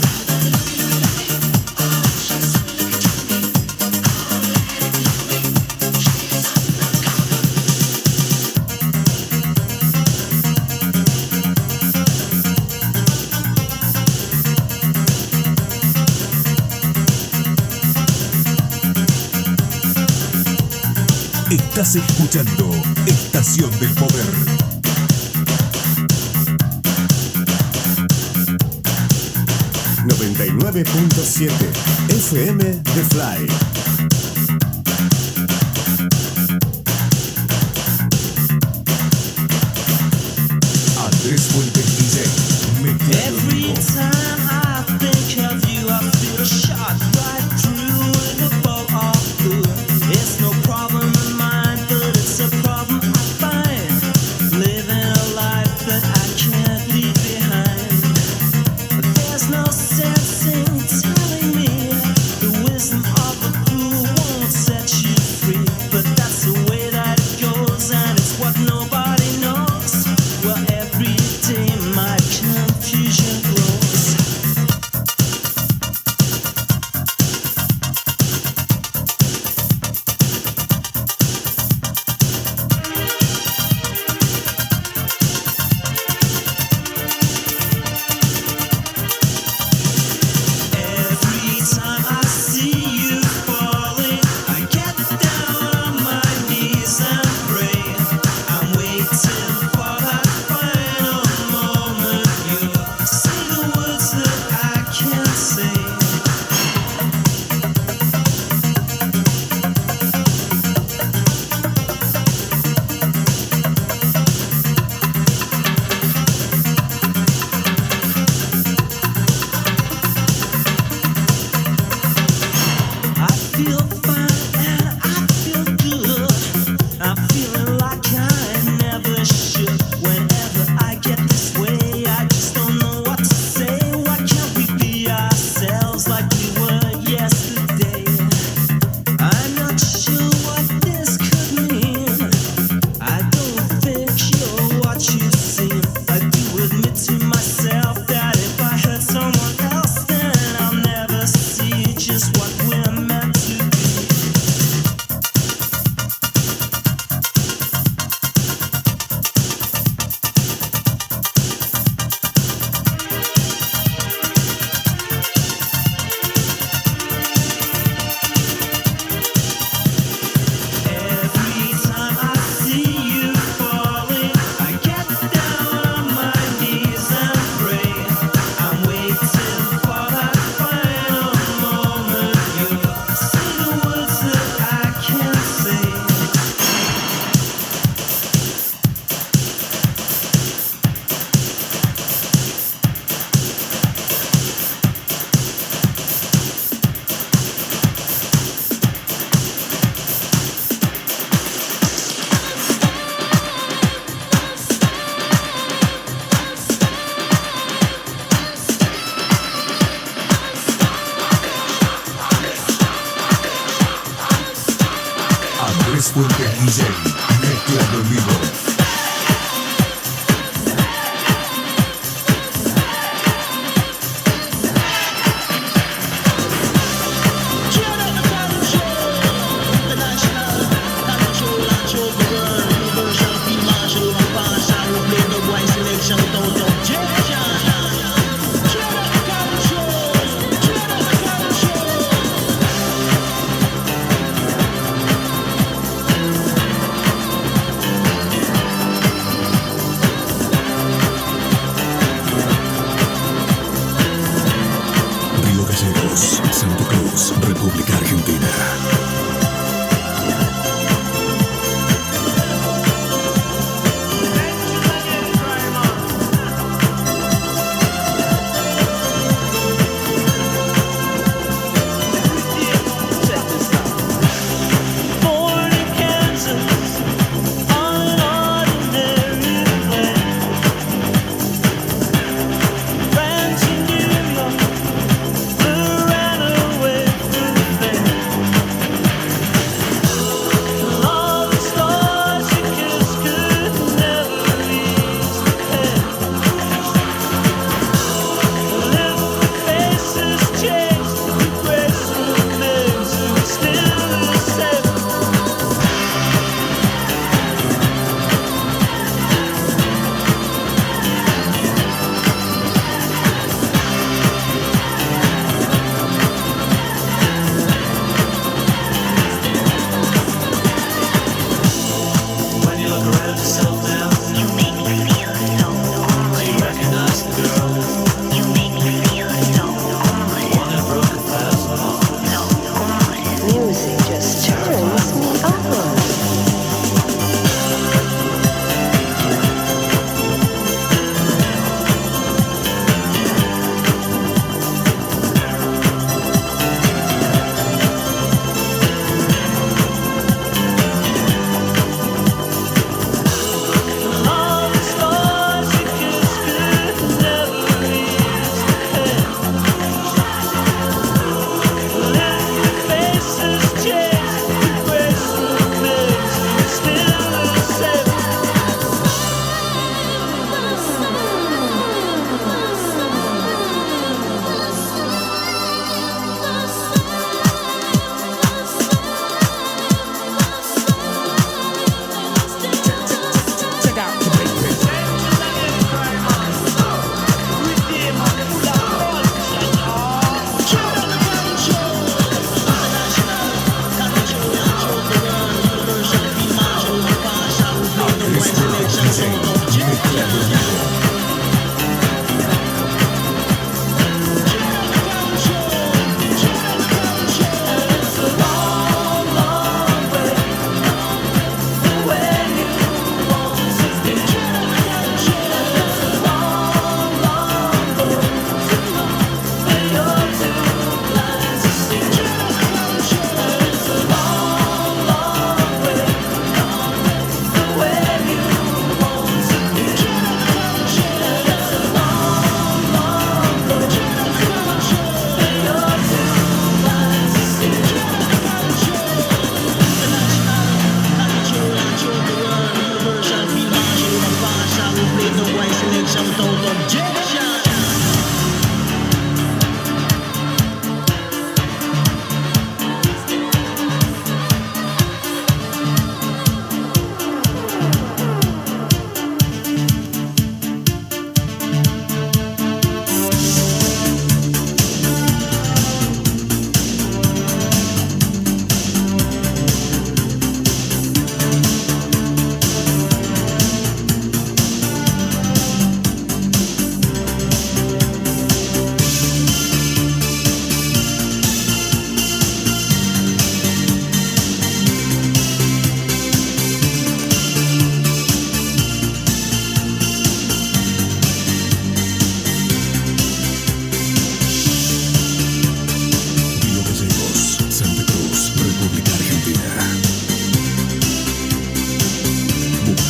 Brother Louie, Louie, Louie, oh, she's only looking to me. Oh, let it Louie, she's undercover.
Estás escuchando Estación del Poder.
.7 FM The Fly.
Andrés Fuentes DJ, mezclando en
Every
vivo.
time I think of you, I feel a shot right through with a bow of blue. It's no problem in mine, but it's a problem I find. Living a life that I can't leave behind. There's no sense in telling me the wisdom of a fool
yesterday. I'm not sure what this could mean. I don't think you're what you seem. I do admit to myself that if I hurt someone else, then I'll never see just what we're meant to be. Every time I see you falling, I get down on my knees and pray. I'm waiting for that final moment. You say the words that I can't say.
Andrés Fuentes DJ, mezclando en vivo.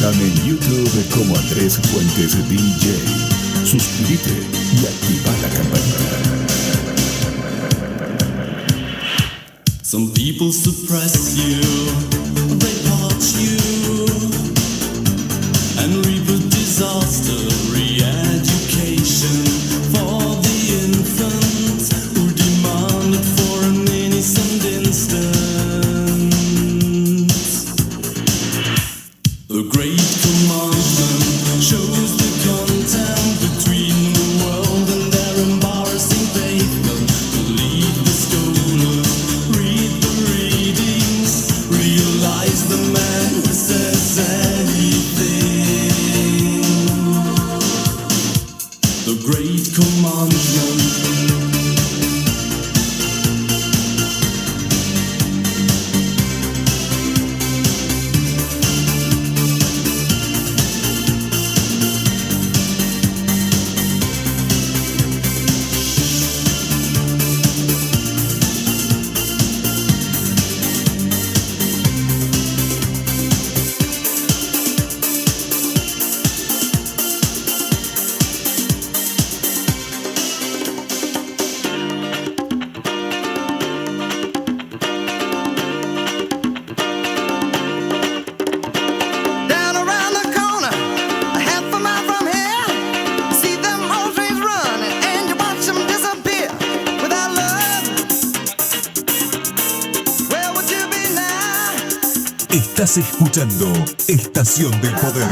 Búscame en YouTube como Andrés Fuentes DJ. Suscríbete y activa la campanita.
Some people suppress you, they haunt you, and reap a disaster, re-education for the infants who demand it for an innocent instant. The great commandment shows the contempt between the world and their embarrassing pavement. Believe the scholars, read the readings, realize the man who says anything. The great commandment.
Estás escuchando Estación del Poder.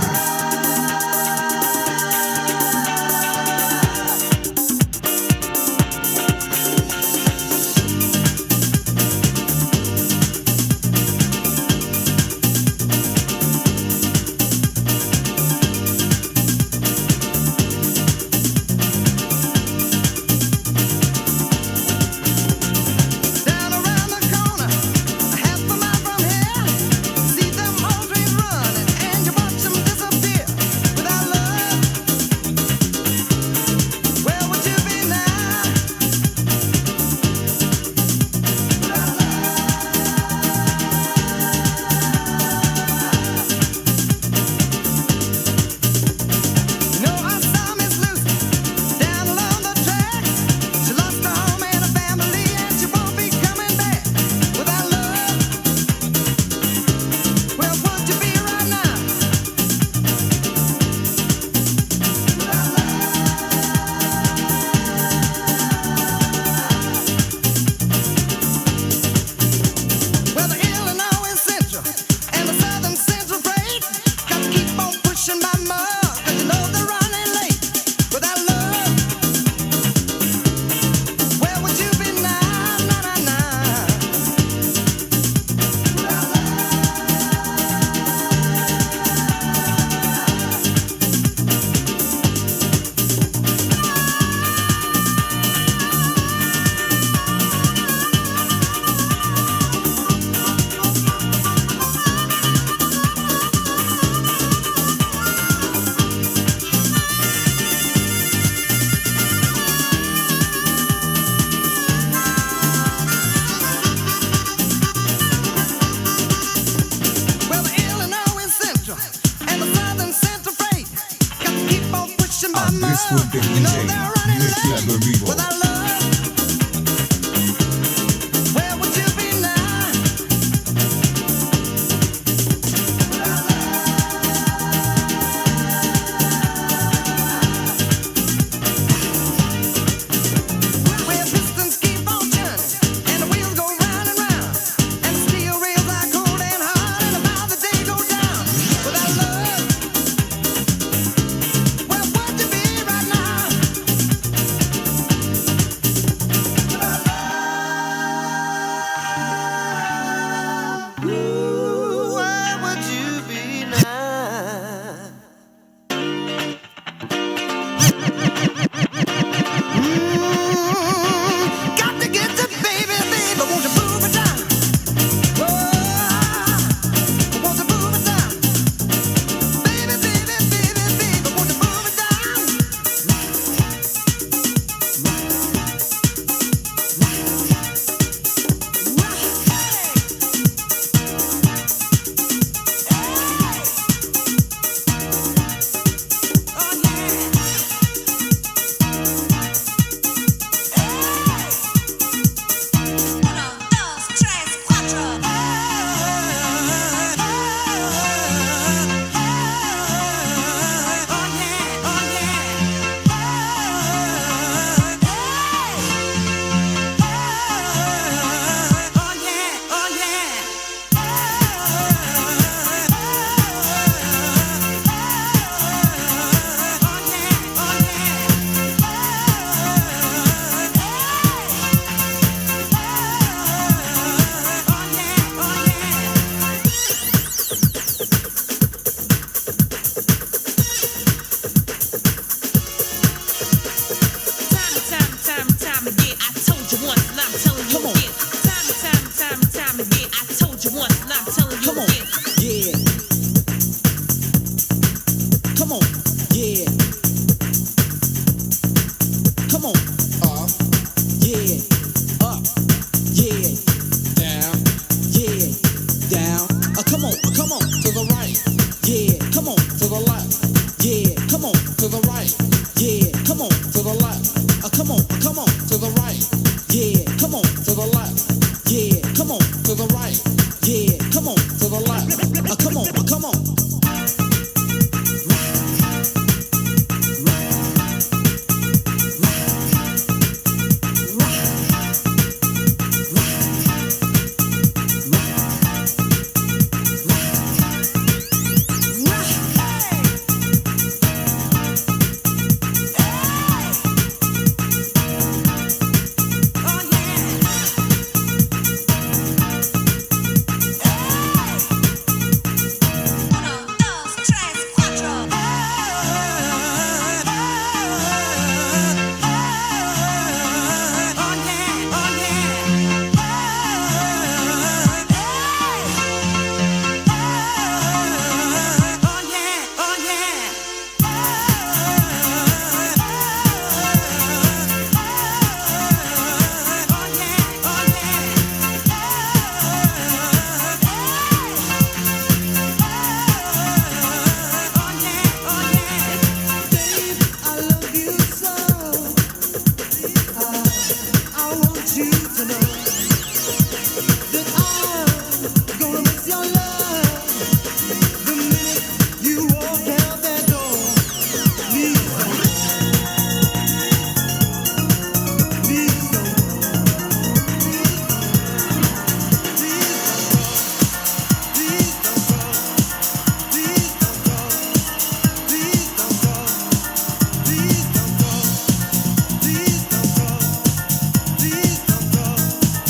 See them all dreams running, and you watch them disappear.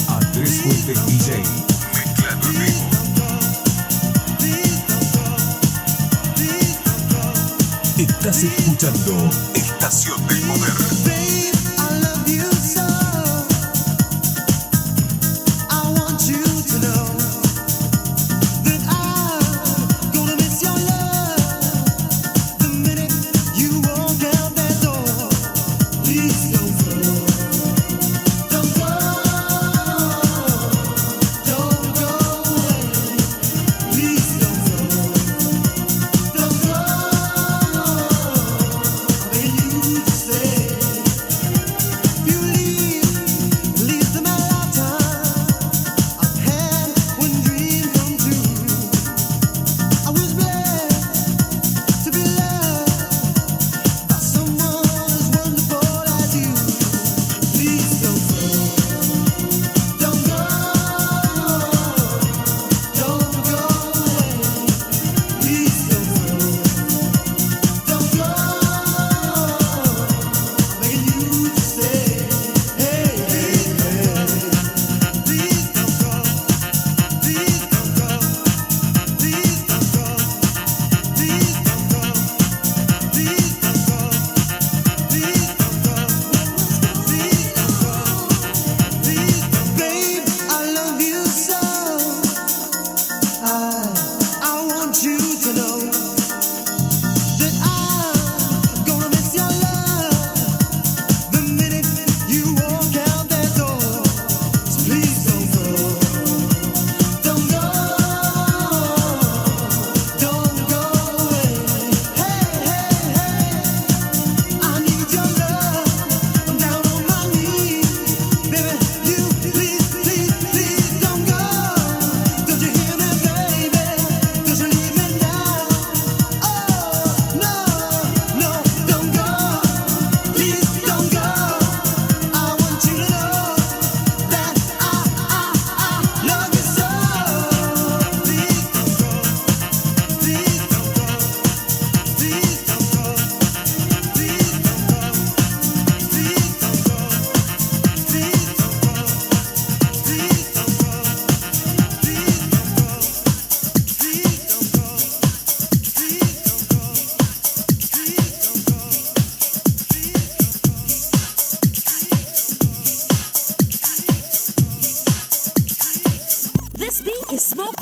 Andrés Fuentes DJ. Mezclando en vivo. Estás escuchando Estación del Poder.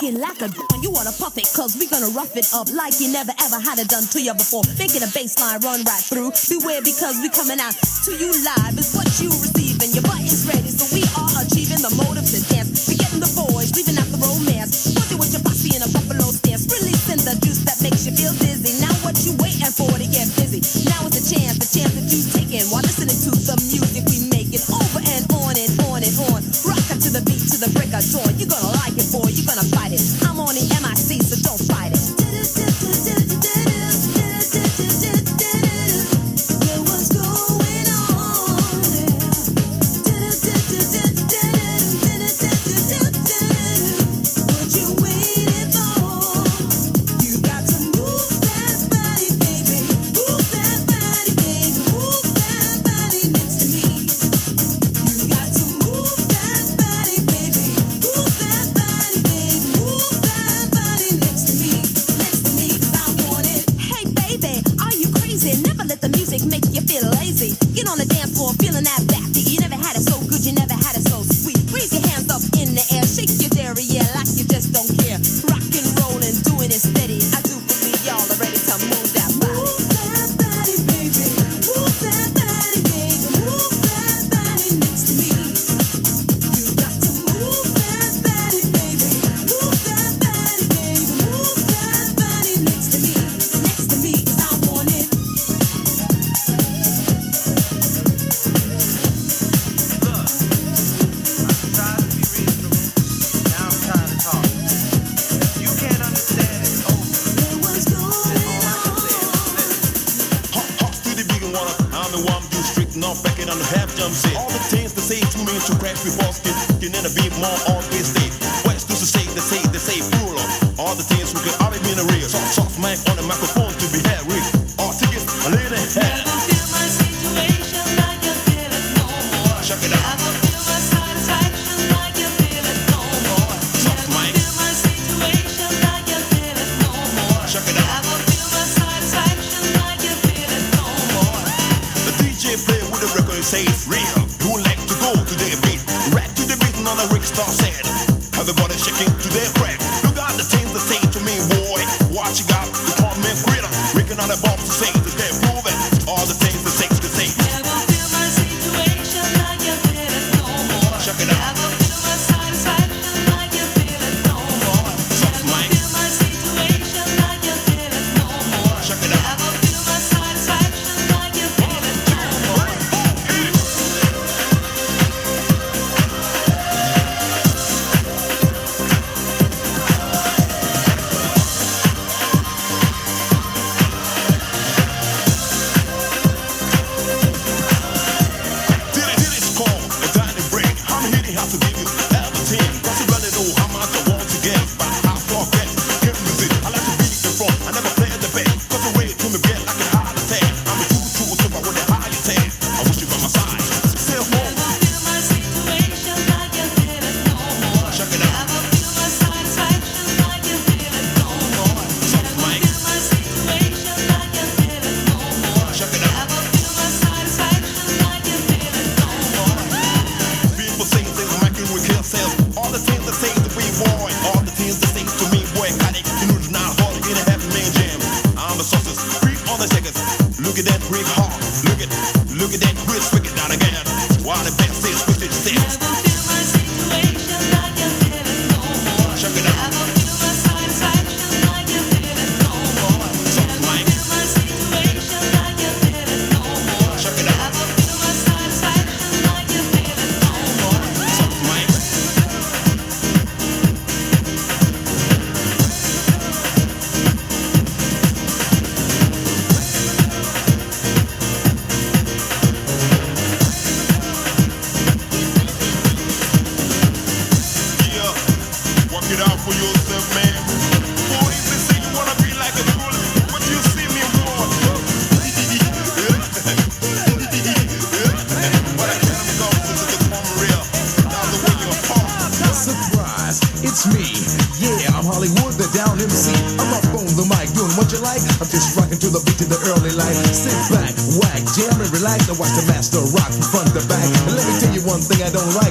Like a you wanna puff it, cause we gonna rough it up like you never ever had it done to you before. Making a bass line run right through. Beware because we coming out to you live. It's what you receiving. Your butt is ready, so we are achieving the motive to dance. Forgetting the boys, leaving out the romance. Working with your posse in a buffalo stance. Releasing the juice that makes you feel dizzy. Now what you waiting for to get busy? Now is the chance that you taking while listening to the music we make it over and on and on and on. Rockin' to the beat to the break of dawn. You're gonna like it, boy. You're gonna fight it. I'm on the MIC, so don't fight it.
on the half jump set. All the things they say to me to crack before can end up being more always stay. What's to say, they say plural. All the things we could already be in the real. Soft mic on the microphone to be had real. All tickets, a lady hat. Check it out. Check it out. The DJ play with the record and say it's real. You would like to go to their beat. Rap to the beat and on the Rick Star said. Everybody shaking to their crack. Look at the things they say to me, boy. Watch you got the torment critter. Rigging on the bombs to say they can't prove it. All the things they say to say. Check it out.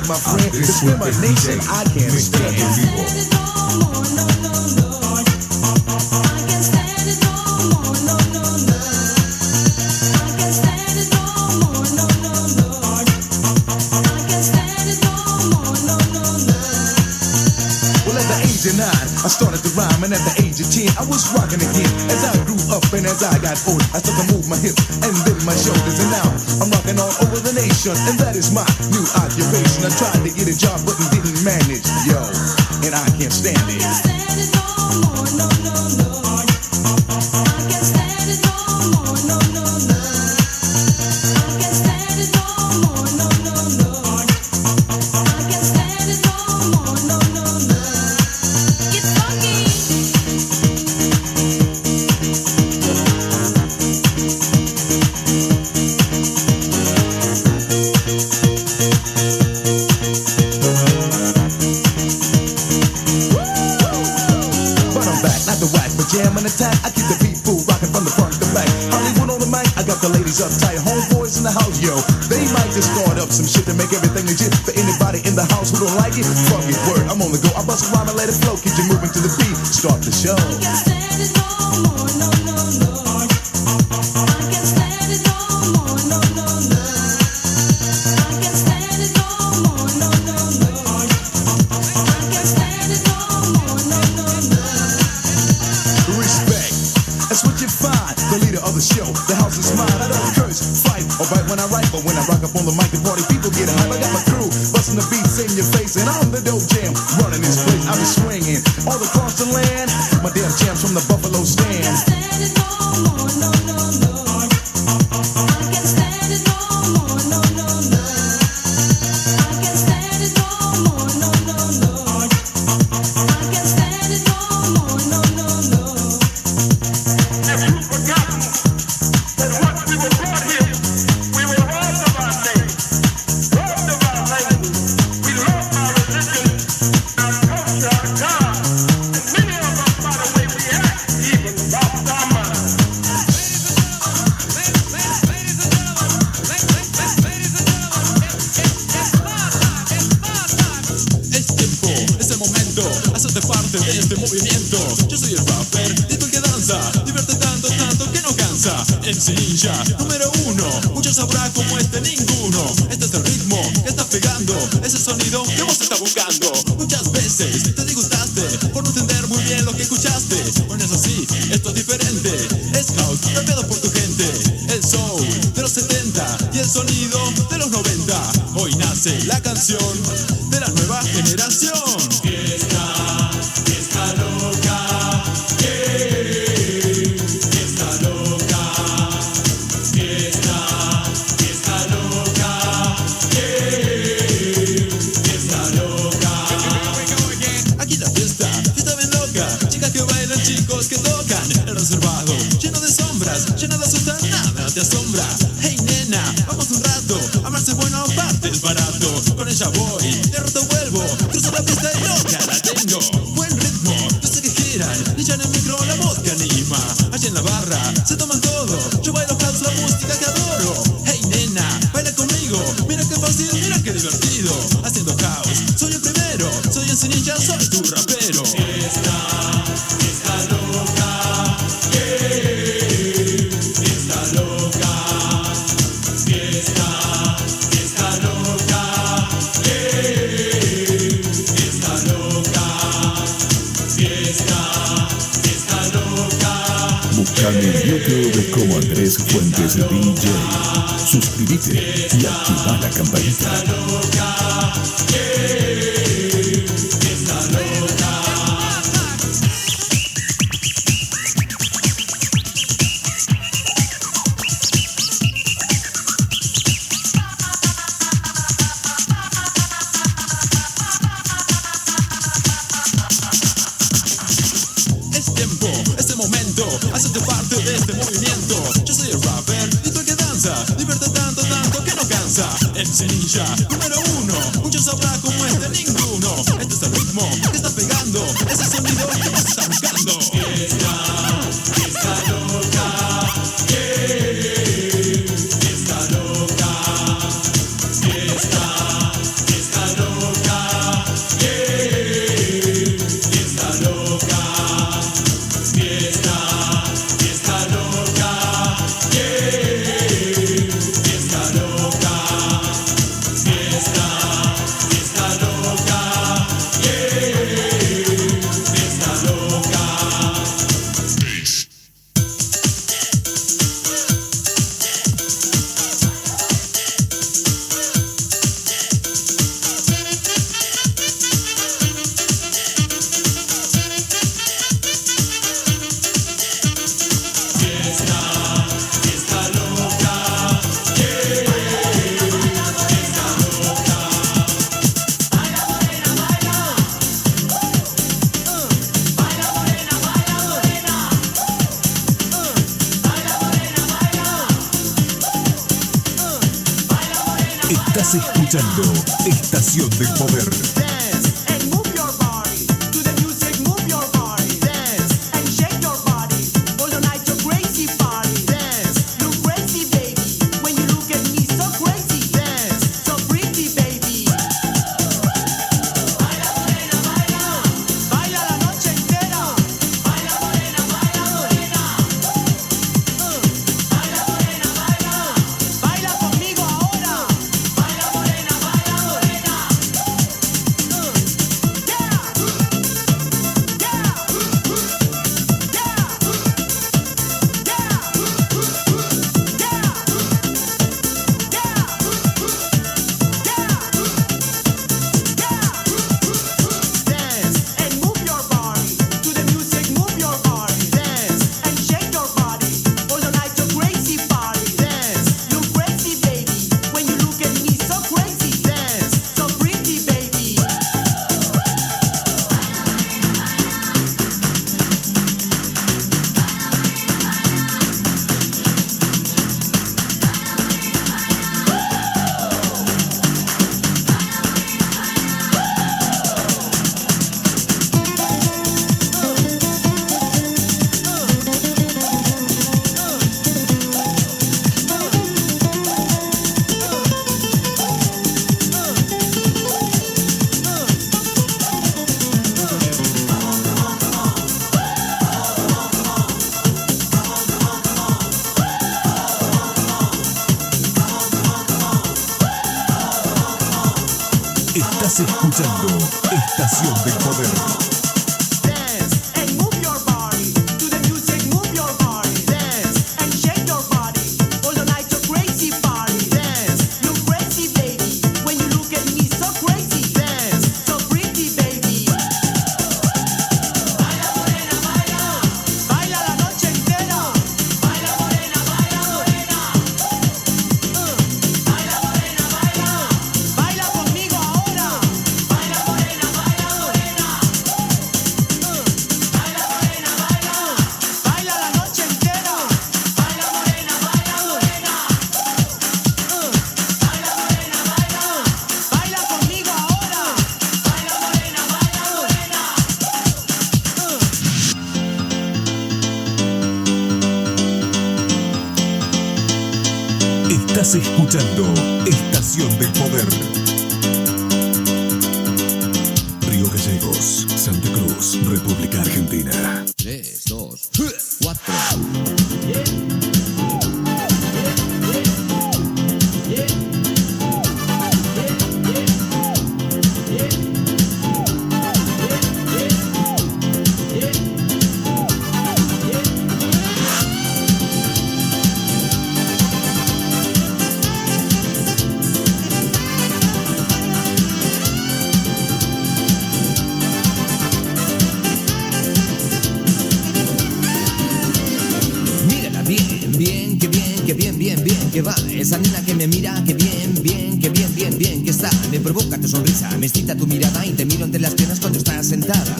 My friend, discrimination I can't stand. I started to rhyme, and at the age of 10, I was rocking again. As I grew up and as I got older, I started to move my hips and then my shoulders, and now I'm rocking all over the nation, and that is my new occupation. I tried to get a job, but didn't manage, yo, and I can't stand it. I can't stand it no more, no, no, no. I can't stand it no more, no, no, no. I can't stand it no more, no, no, no. I can't stand it no more, no, no, no. Get funky. Jam and attack, I keep the people rocking from the front to back. Hollywood on the mic, I got the ladies uptight. Homeboys in the house, yo, they might just start up some shit to make everything legit. For anybody in the house who don't like it, fuck it, word, I'm on the go. I bust a rhyme and let it flow, keep you moving to the beat, start the show. I can't stand it no more, no, no, no. I can't stand it no more, no, no, no. I can't stand it no more, no, no, no. I can't stand it no more, no, no, no. Respect, that's what you find. The leader of the show, the house is mine. I don't curse, fight, or bite when I write, but when I rock up on the mic, the party people get hype. I got my crew, busting the beats in your face, and I'm the dope jam, running this place. I be swinging all across the land. My damn champs from the Buffalo stand. I can't stand it no more, no, no, no. I can't stand it no more, no, no, no.
parte de este movimiento. Yo soy el rapper, tipo el que danza, divierte tanto, tanto que no cansa. MC Ninja, número 1, muchos sabrá como ninguno. Este es el ritmo que está pegando, ese sonido que vos estás buscando. Muchas veces te disgustaste por no entender muy bien lo que escuchaste. Bueno, eso sí, esto es diferente. Es house, rapeado por tu gente. El soul de los 70 y el sonido de los 90. Hoy nace la canción de la nueva generación. Fiesta, fiesta loca, fiesta loca, fiesta, fiesta loca, fiesta loca. Aquí la fiesta, fiesta bien loca, chicas que bailan, chicos que tocan. El reservado, lleno de sombras, lleno de asustar, nada te asombra. Hey nena, vamos un rato, amarse bueno aparte es barato. Con ella voy, de rato vuelvo, cruzo la pista y loca la tengo. Buen ritmo, yo sé que giran, y ya en el micro la voz que anima. Allá en la barra, se toman todo, yo bailo house, la música que adoro. Hey nena, baila conmigo, mira qué fácil, mira qué divertido. Haciendo house, soy el primero, soy MC Ninja, soy tu rapero. Fiesta, fiesta loca, fiesta loca, fiesta, fiesta loca, fiesta loca, fiesta, fiesta loca.
Búscame en YouTube como Andrés Fuentes DJ. Suscríbete y activa la campanita.
Es tiempo, es el momento, hacerte parte de este movimiento. Yo soy el rapper, y tú el que danza, divierte tanto, tanto que no cansa. MC Ninja, número 1, muchos sabrá como ninguno. Este es el ritmo que está pegando, ese sonido que vos estás buscando. Fiesta, fiesta loca, fiesta loca, fiesta, fiesta loca, fiesta loca. Fiesta, fiesta loca, fiesta loca, fiesta, fiesta loca, fiesta loca. Fiesta, fiesta loca, fiesta loca. Baila morena, baila. Baila morena, baila morena. Baila morena, baila. Baila morena.
Estás escuchando Estación del Poder.
Dance and move your body to the music. Move your body. Dance and shake your body all the night. You're crazy party. Dance, look crazy, baby. When you look at me, so crazy. Dance, so pretty, baby. Baila morena, baila. Baila la noche entera. Baila morena, baila morena. Baila morena, baila. Baila conmigo ahora. Baila morena, baila morena.
escuchando Estación del Poder.
Dance and move your body to the music. Move your body. Dance and shake your body all the night. A crazy party. Dance, you crazy baby. When you look at me, so crazy. Dance, so pretty baby. Baila morena, baila. Baila la noche entera. Baila morena, baila morena. Baila morena, baila. Baila conmigo ahora. Baila morena, baila morena. Baila morena, baila. Baila la noche entera. Baila morena, baila morena. Baila morena, baila. Baila conmigo ahora. Baila morena, baila morena.
Estás escuchando Estación del Poder. Río Gallegos, Santa Cruz, República Argentina.
3, 2, 4. Mírala bien, bien, que bien, que bien, bien, bien, que va. Esa nena que me mira, que bien, bien, que bien, bien, bien, que está. Me provoca tu sonrisa, me excita tu mirada y te miro entre las piernas cuando estás sentada.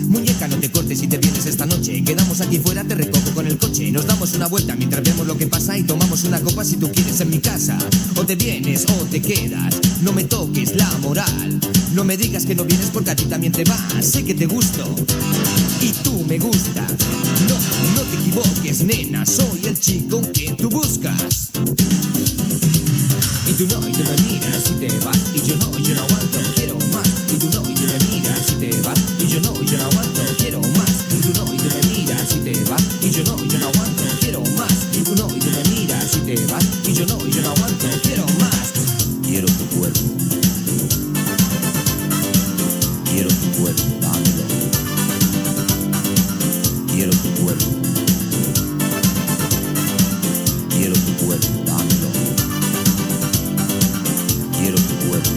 Muñeca, no te cortes si te vienes esta noche. Quedamos aquí fuera, te recojo con el coche. Nos damos una vuelta mientras vemos lo que pasa y tomamos una copa si tú quieres en mi casa. O te vienes o te quedas, no me toques la moral. No me digas que no vienes porque a ti también te va. Sé que te gusto y tú me gustas. No, no te equivoques, nena, soy el chico que tú buscas. Y tú no, y tú me miras y te vas. Y yo no aguanto, quiero más. Y tú no, y tú me miras y te vas. Y yo no aguanto, quiero más. Y tú no, y tú me miras y te vas. Y yo no aguanto, quiero más. Y tú no, y tú me miras y te vas. Y yo no aguanto, quiero más. Quiero tu cuerpo. Quiero tu cuerpo, dámelo. Quiero tu cuerpo. Quiero tu cuerpo, dámelo. Quiero tu cuerpo.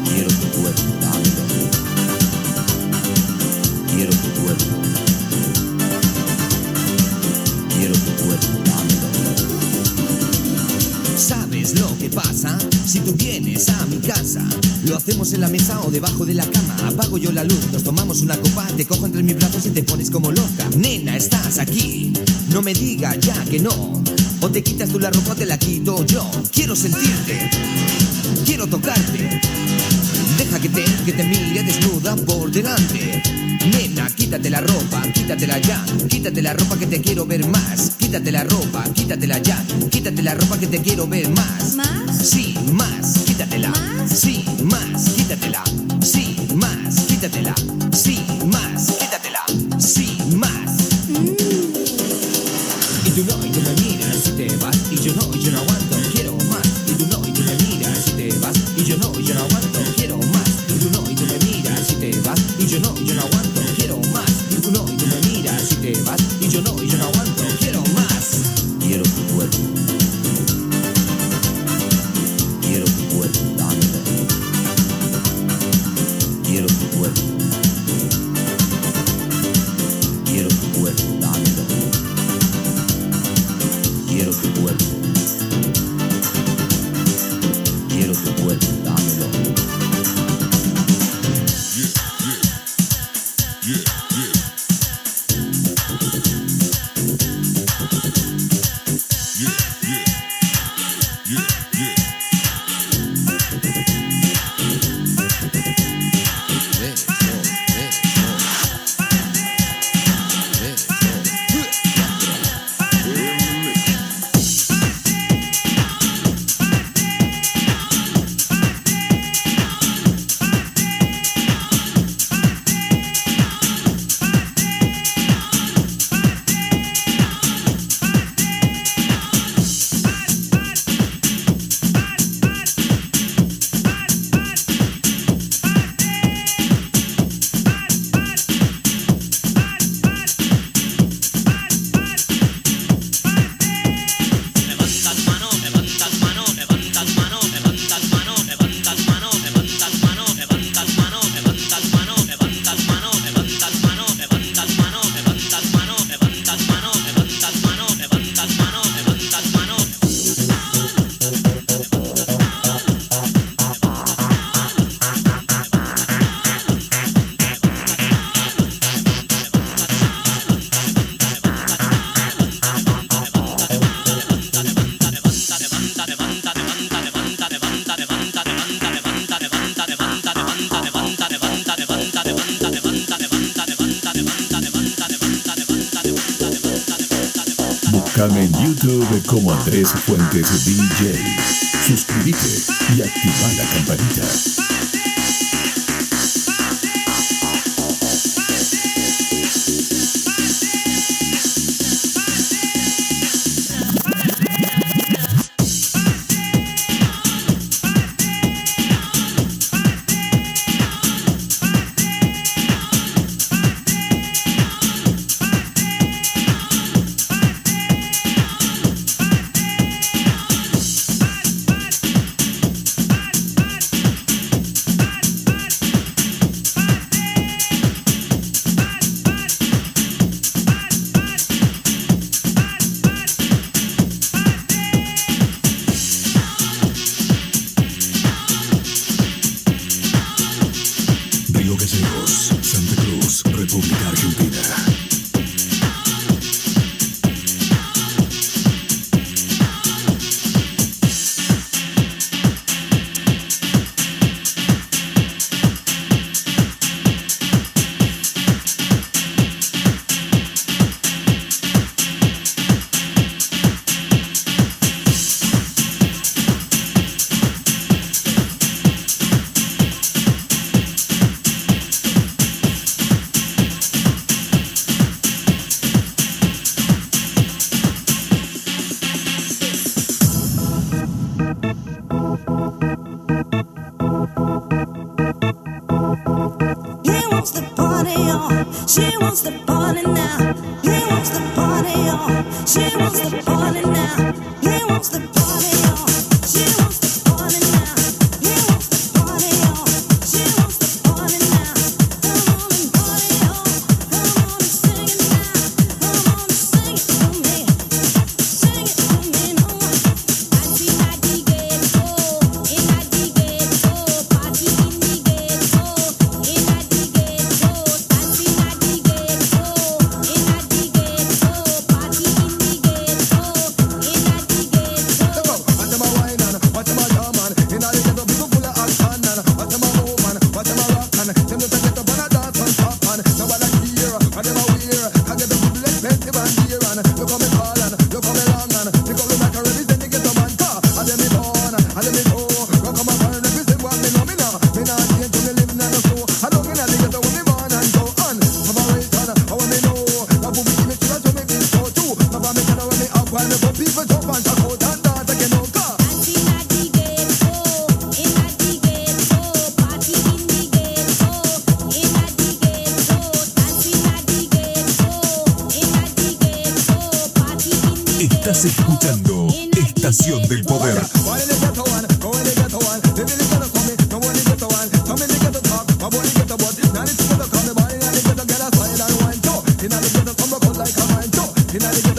Quiero tu cuerpo, dámelo. Quiero tu cuerpo. Quiero tu cuerpo, dámelo. ¿Sabes lo que pasa? Si tú vienes a mi casa, lo hacemos en la mesa o debajo de la cama. Apago yo la luz, nos tomamos una copa, te cojo entre mis brazos y te pones como loca. Nena, estás aquí, no me digas ya que no. O te quitas tú la ropa o te la quito yo. Quiero sentirte, quiero tocarte. Deja que te mire desnuda por delante. Nena, quítate la ropa, quítatela ya. Quítate la ropa que te quiero ver más. Quítate la ropa, quítatela ya. Quítate la ropa que te quiero ver más.
¿Más?
Sí, más, quítatela.
¿Más?
Sí, más, quítatela. Sí, más, quítatela. Sí, más, quítatela. Sí, más. Y tú no, y tú me miras y te vas. Y yo no aguanto, quiero más. Y tú no, y tú me miras y te vas. Y yo no aguanto, quiero más. Y tú no, y tú me miras y te vas. Y yo no aguanto, quiero más. Y tú no, y tú me miras y te vas. Y yo no aguanto, quiero más. Quiero tu cuerpo. Quiero tu cuerpo, dámelo. Quiero tu cuerpo.
Búscame en YouTube como Andrés Fuentes DJ. Suscríbete y activa la campanita.
She wants to party now. He wants to party on. She wants to party now. He wants to party on. She wants to party now. He wants to party on. She wants to party now. Come on and party on. Come on and sing it now. Come on and sing it to me. Sing it to me, no one. Party in the ghetto, in the ghetto, party in the ghetto, in the ghetto, party in the ghetto, in the ghetto, party in the ghetto, in the ghetto.
Watch them a wine and watch them a jam and in all the ghetto people full of action and watch them a move and watch them a rock and them just a get up and a dance on top and nobody care and them a wear and get the people expensive and dear and look how me call and look how me long and look how me like a represent the ghetto man car and them me born and them me go rock on my car and represent what me know me not change to me living and so I don't get the ghetto when me born and go on have a race and how me know that will be me to show me this so too have a me tell when me up while me for people jump and talk out and dance again no car.
Estás escuchando Estación del Poder.
In the ghetto, come and cut like a man, too. In the